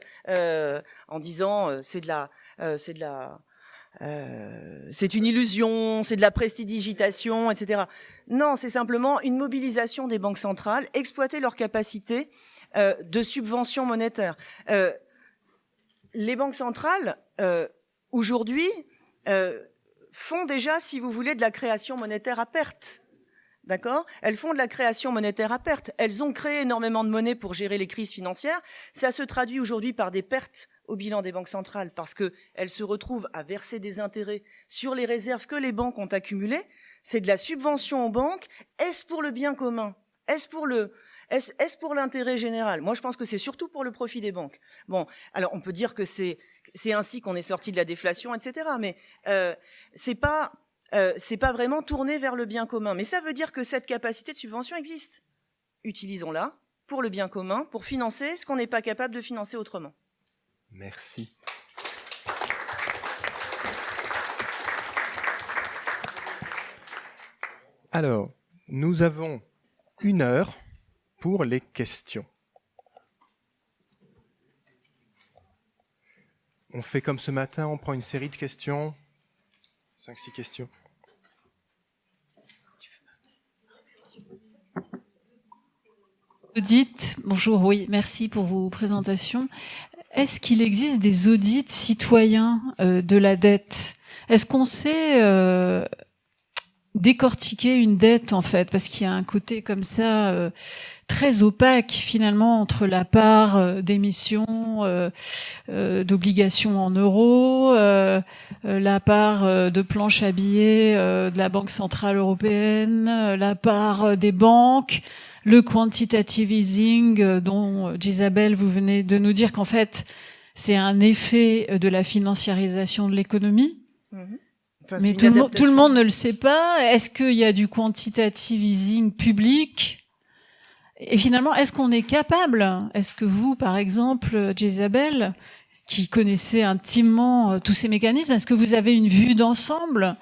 Speaker 5: en disant c'est une illusion, c'est de la prestidigitation, etc. Non, c'est simplement une mobilisation des banques centrales, exploiter leur capacité de subvention monétaire. Les banques centrales, aujourd'hui, font déjà, si vous voulez, de la création monétaire à perte. D'accord ? Elles font de la création monétaire à perte. Elles ont créé énormément de monnaie pour gérer les crises financières. Ça se traduit aujourd'hui par des pertes au bilan des banques centrales parce qu'elles se retrouvent à verser des intérêts sur les réserves que les banques ont accumulées. C'est de la subvention aux banques. Est-ce pour le bien commun ? Est-ce pour l'intérêt général ? Moi, je pense que c'est surtout pour le profit des banques. Bon, alors on peut dire que c'est ainsi qu'on est sorti de la déflation, etc. Mais c'est pas vraiment tourné vers le bien commun. Mais ça veut dire que cette capacité de subvention existe. Utilisons-la pour le bien commun, pour financer ce qu'on n'est pas capable de financer autrement.
Speaker 1: Merci. Alors, nous avons 1 heure pour les questions. On fait comme ce matin, on prend une série de questions, 5-6 questions.
Speaker 6: Audit, bonjour, oui, merci pour vos présentations. Est-ce qu'il existe des audits citoyens de la dette ? Est-ce qu'on sait décortiquer une dette, en fait ? Parce qu'il y a un côté comme ça très opaque, finalement, entre la part d'émissions d'obligations en euros, la part de planches à billets de la Banque Centrale Européenne, la part des banques, le quantitative easing dont, Isabelle, vous venez de nous dire qu'en fait, c'est un effet de la financiarisation de l'économie. Enfin, mais tout le monde ne le sait pas. Est-ce qu'il y a du quantitative easing public ? Et finalement, est-ce qu'on est capable ? Est-ce que vous, par exemple, Isabelle, qui connaissez intimement tous ces mécanismes, est-ce que vous avez une vue d'ensemble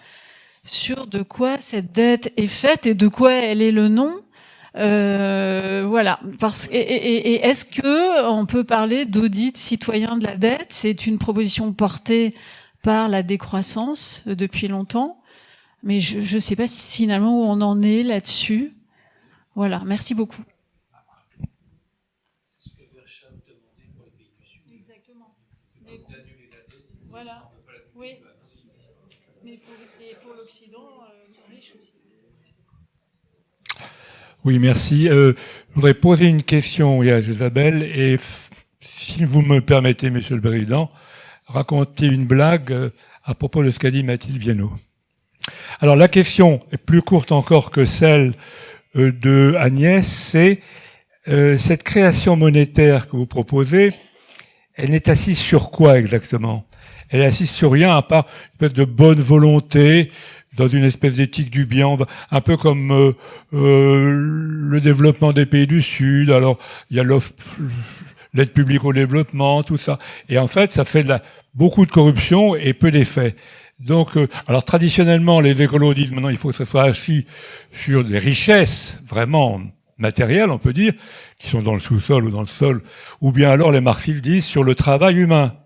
Speaker 6: sur de quoi cette dette est faite et de quoi elle est le nom ? Voilà. Et est-ce que on peut parler d'audit citoyen de la dette ? C'est une proposition portée par la décroissance depuis longtemps, mais je ne sais pas si finalement où on en est là-dessus. Voilà. Merci beaucoup. Exactement. Voilà. Oui. Mais pour l'Occident, c'est riche aussi.
Speaker 7: Oui, merci. Je voudrais poser une question à Isabelle et, si vous me permettez, Monsieur le Président, raconter une blague à propos de ce qu'a dit Mathilde Viennot. Alors la question est plus courte encore que celle de Agnès, c'est cette création monétaire que vous proposez, elle est assise sur quoi exactement? Elle est assise sur rien à part une espèce de bonne volonté, dans une espèce d'éthique du bien, un peu comme le développement des pays du Sud. Alors il y a l'aide publique au développement, tout ça. Et en fait, ça fait beaucoup de corruption et peu d'effets. Donc, alors traditionnellement, les écolos disent maintenant il faut que ça soit assis sur des richesses vraiment matérielles, on peut dire, qui sont dans le sous-sol ou dans le sol, ou bien alors les marxistes disent sur le travail humain.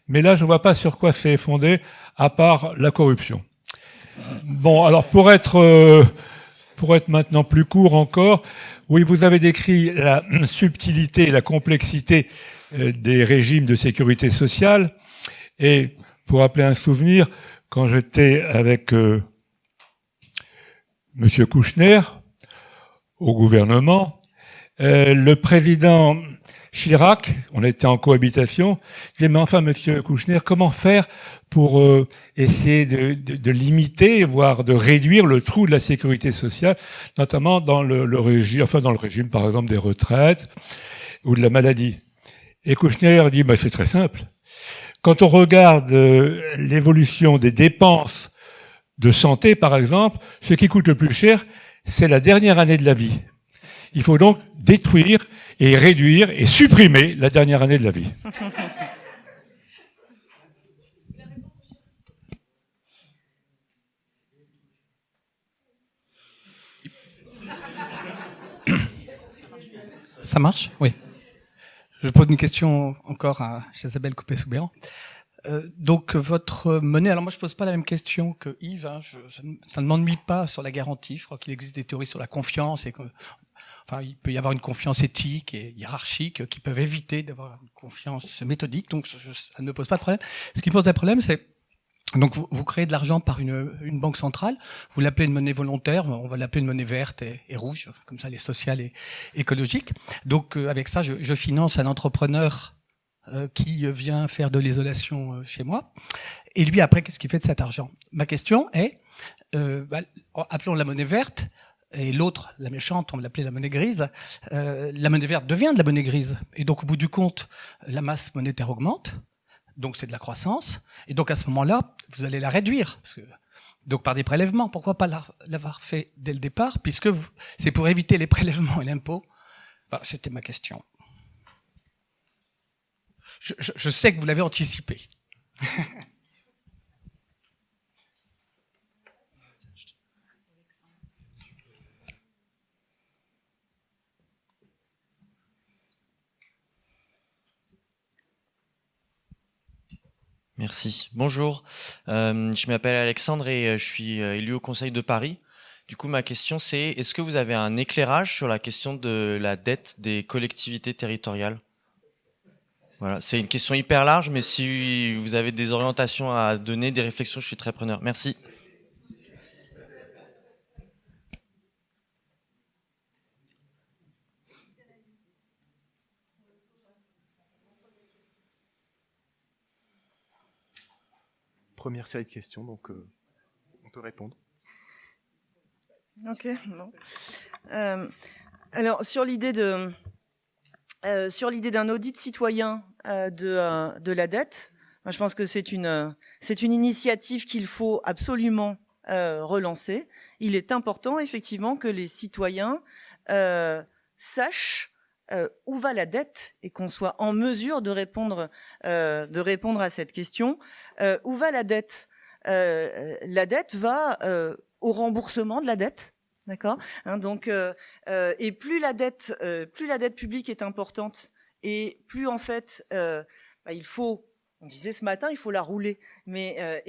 Speaker 7: Mais là, je ne vois pas sur quoi c'est fondé, à part la corruption. Bon, alors pour être maintenant plus court encore, oui, vous avez décrit la subtilité et la complexité des régimes de sécurité sociale, et pour rappeler un souvenir, quand j'étais avec Monsieur Kouchner au gouvernement, le président Chirac, on était en cohabitation, disait mais enfin Monsieur Kouchner, comment faire pour essayer de limiter, voire de réduire le trou de la sécurité sociale, notamment dans le régime par exemple des retraites ou de la maladie. Et Kouchner dit c'est très simple. Quand on regarde l'évolution des dépenses de santé, par exemple, ce qui coûte le plus cher, c'est la dernière année de la vie. Il faut donc détruire et réduire et supprimer la dernière année de la vie.
Speaker 8: Ça marche? Oui. Je pose une question encore à Isabelle Coupé-Soubéran. Donc votre monnaie, alors moi je pose pas la même question que Yves, hein, ça ne m'ennuie pas sur la garantie, je crois qu'il existe des théories sur la confiance et que, enfin, il peut y avoir une confiance éthique et hiérarchique qui peuvent éviter d'avoir une confiance méthodique, donc ça ne me pose pas de problème. Ce qui pose un problème, c'est donc vous créez de l'argent par une banque centrale, vous l'appelez une monnaie volontaire, on va l'appeler une monnaie verte et rouge, comme ça elle est sociale et écologique. Donc avec ça, je finance un entrepreneur qui vient faire de l'isolation chez moi. Et lui, après, qu'est-ce qu'il fait de cet argent? Ma question est, appelons la monnaie verte, et l'autre, la méchante, on va l'appeler la monnaie grise. La monnaie verte devient de la monnaie grise. Et donc, au bout du compte, la masse monétaire augmente. Donc, c'est de la croissance. Et donc, à ce moment-là, vous allez la réduire. Donc, par des prélèvements. Pourquoi pas l'avoir fait dès le départ? Puisque c'est pour éviter les prélèvements et l'impôt. C'était ma question. Je sais que vous l'avez anticipé.
Speaker 9: Merci. Bonjour. Je m'appelle Alexandre et je suis élu au Conseil de Paris. Du coup, ma question c'est, est-ce que vous avez un éclairage sur la question de la dette des collectivités territoriales ? Voilà, c'est une question hyper large, mais si vous avez des orientations à donner, des réflexions, je suis très preneur. Merci.
Speaker 1: Première série de questions, donc on peut répondre.
Speaker 5: Ok, bon. Alors, sur l'idée d'un audit citoyen de la dette, moi, je pense que c'est une initiative qu'il faut absolument relancer. Il est important, effectivement, que les citoyens sachent où va la dette et qu'on soit en mesure de répondre à cette question. Où va la dette ? La dette va au remboursement de la dette. D'accord, hein, donc et plus la dette publique est importante et plus en fait il faut, on disait ce matin, il faut la rouler, mais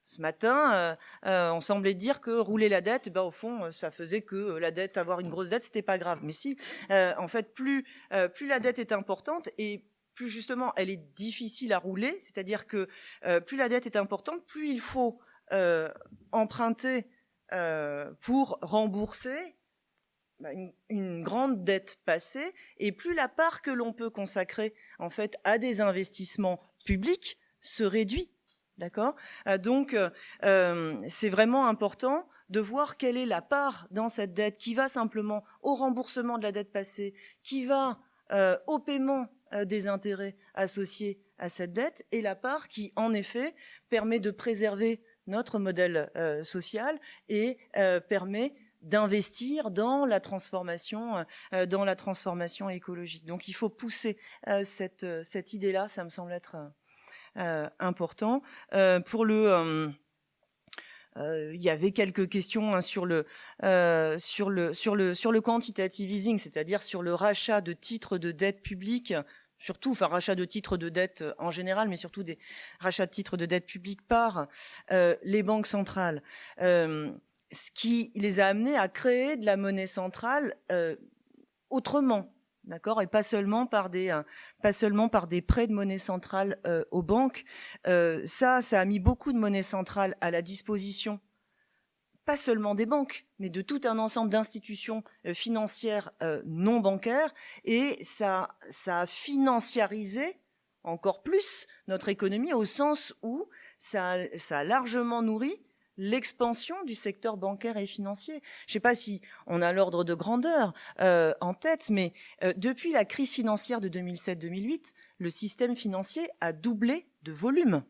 Speaker 5: ce matin on semblait dire que rouler la dette, au fond ça faisait que la dette, avoir une grosse dette, c'était pas grave, mais si en fait plus la dette est importante et plus justement elle est difficile à rouler, c'est-à-dire que plus la dette est importante, plus il faut emprunter pour rembourser une grande dette passée, et plus la part que l'on peut consacrer en fait à des investissements publics se réduit. D'accord ? Donc, c'est vraiment important de voir quelle est la part dans cette dette qui va simplement au remboursement de la dette passée, qui va au paiement des intérêts associés à cette dette, et la part qui, en effet, permet de préserver notre modèle social et permet d'investir dans la transformation écologique. Donc, il faut pousser cette idée-là, ça me semble être important. Il y avait quelques questions sur le quantitative easing, c'est-à-dire sur le rachat de titres de dette publique, surtout, enfin rachat de titres de dette en général, mais surtout des rachats de titres de dette publique par les banques centrales, ce qui les a amenés à créer de la monnaie centrale autrement. D'accord, et pas seulement par des prêts de monnaie centrale aux banques. Ça a mis beaucoup de monnaie centrale à la disposition, pas seulement des banques, mais de tout un ensemble d'institutions financières non bancaires, et ça a financiarisé encore plus notre économie, au sens où ça a largement nourri l'expansion du secteur bancaire et financier. Je ne sais pas si on a l'ordre de grandeur en tête, mais depuis la crise financière de 2007-2008, le système financier a doublé de volume.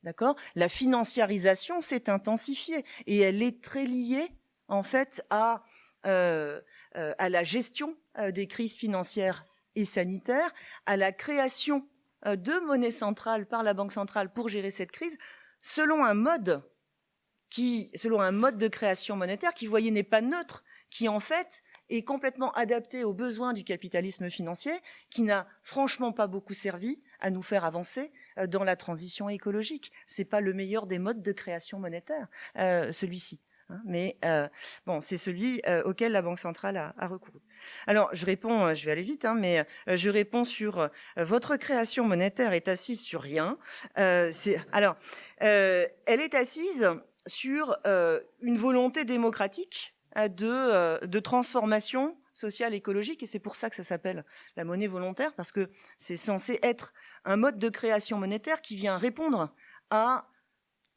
Speaker 5: D'accord ? La financiarisation s'est intensifiée et elle est très liée en fait à la gestion des crises financières et sanitaires, à la création de monnaie centrale par la Banque centrale pour gérer cette crise, selon un mode de création monétaire qui, vous voyez, n'est pas neutre, qui en fait est complètement adapté aux besoins du capitalisme financier, qui n'a franchement pas beaucoup servi à nous faire avancer dans la transition écologique. C'est pas le meilleur des modes de création monétaire, celui-ci. Mais bon, c'est celui auquel la Banque centrale a recouru. Alors, je réponds, je vais aller vite, mais je réponds sur votre création monétaire est assise sur rien. Elle est assise sur une volonté démocratique de transformation sociale écologique, et c'est pour ça que ça s'appelle la monnaie volontaire, parce que c'est censé être un mode de création monétaire qui vient répondre à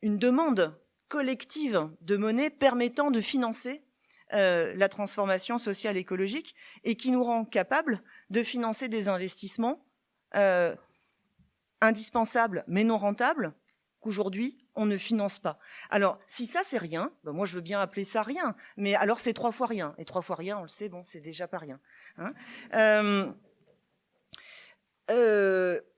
Speaker 5: une demande collective de monnaie permettant de financer la transformation sociale écologique, et qui nous rend capables de financer des investissements indispensables mais non rentables qu'aujourd'hui on ne finance pas. Alors, si ça c'est rien, ben moi je veux bien appeler ça rien, mais alors c'est 3 fois rien. Et 3 fois rien, on le sait, bon, c'est déjà pas rien.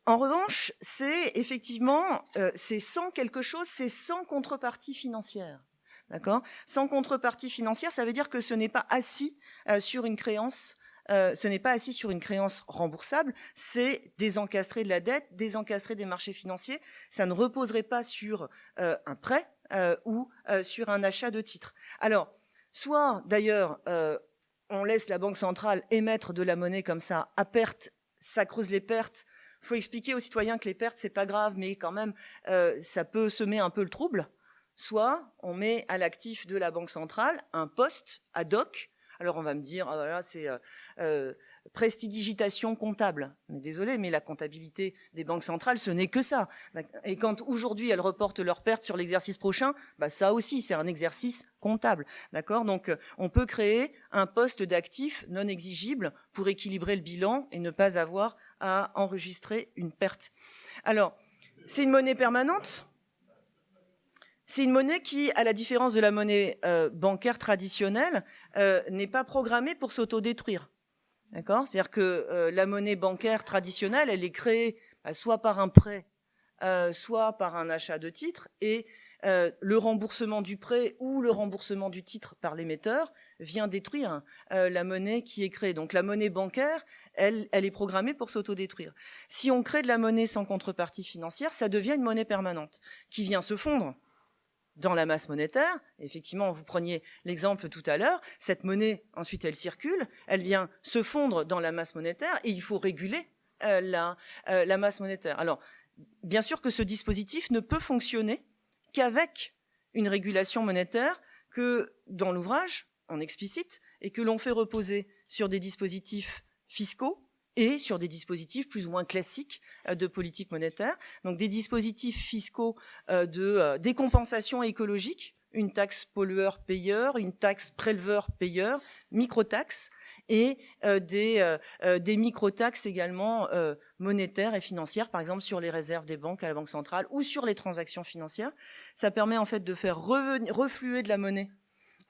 Speaker 5: En revanche, c'est effectivement, c'est sans quelque chose, c'est sans contrepartie financière. D'accord ? Sans contrepartie financière, ça veut dire que ce n'est pas assis sur une créance. Ce n'est pas assis sur une créance remboursable, c'est désencastré de la dette, désencastré des marchés financiers. Ça ne reposerait pas sur un prêt ou sur un achat de titres. Alors, soit d'ailleurs, on laisse la Banque centrale émettre de la monnaie comme ça à perte, ça creuse les pertes. Il faut expliquer aux citoyens que les pertes, c'est pas grave, mais quand même, ça peut semer un peu le trouble. Soit on met à l'actif de la Banque centrale un poste ad hoc. Alors on va me dire, ah, voilà, c'est prestidigitation comptable. Mais désolé, mais la comptabilité des banques centrales, ce n'est que ça. Et quand aujourd'hui elles reportent leurs pertes sur l'exercice prochain, bah ça aussi c'est un exercice comptable. D'accord ? Donc on peut créer un poste d'actif non exigible pour équilibrer le bilan et ne pas avoir à enregistrer une perte. Alors, c'est une monnaie permanente. C'est une monnaie qui, à la différence de la monnaie bancaire traditionnelle, n'est pas programmée pour s'autodétruire. D'accord ? C'est-à-dire que la monnaie bancaire traditionnelle, elle est créée soit par un prêt, soit par un achat de titres, et le remboursement du prêt ou le remboursement du titre par l'émetteur vient détruire la monnaie qui est créée. Donc la monnaie bancaire, elle est programmée pour s'autodétruire. Si on crée de la monnaie sans contrepartie financière, ça devient une monnaie permanente qui vient se fondre dans la masse monétaire. Effectivement, vous preniez l'exemple tout à l'heure, cette monnaie, ensuite elle circule, elle vient se fondre dans la masse monétaire, et il faut réguler la masse monétaire. Alors, bien sûr que ce dispositif ne peut fonctionner qu'avec une régulation monétaire que, dans l'ouvrage, on explicite, et que l'on fait reposer sur des dispositifs fiscaux et sur des dispositifs plus ou moins classiques de politique monétaire, donc des dispositifs fiscaux de décompensation écologique, une taxe pollueur-payeur, une taxe préleveur-payeur, microtaxes, et des microtaxes également monétaires et financières, par exemple sur les réserves des banques à la Banque centrale ou sur les transactions financières. Ça permet en fait de faire refluer de la monnaie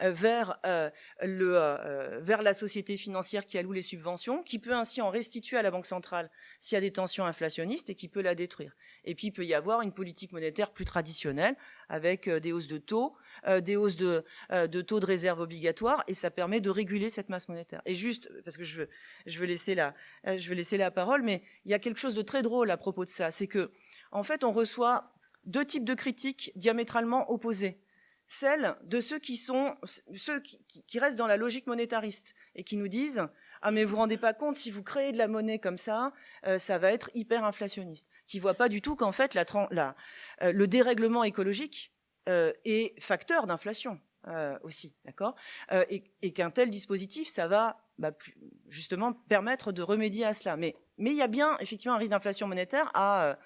Speaker 5: vers la société financière qui alloue les subventions, qui peut ainsi en restituer à la Banque centrale s'il y a des tensions inflationnistes et qui peut la détruire. Et puis il peut y avoir une politique monétaire plus traditionnelle avec des hausses de taux, des hausses de taux de réserve obligatoires, et ça permet de réguler cette masse monétaire. Et juste, parce que je vais laisser la parole, mais il y a quelque chose de très drôle à propos de ça, c'est que en fait on reçoit deux types de critiques diamétralement opposées. Celle de ceux qui restent dans la logique monétariste et qui nous disent « Ah mais vous vous rendez pas compte, si vous créez de la monnaie comme ça, ça va être hyper inflationniste », qui voient pas du tout qu'en fait le dérèglement écologique est facteur d'inflation aussi, d'accord, et qu'un tel dispositif, ça va justement permettre de remédier à cela. Mais il y a bien effectivement un risque d'inflation monétaire à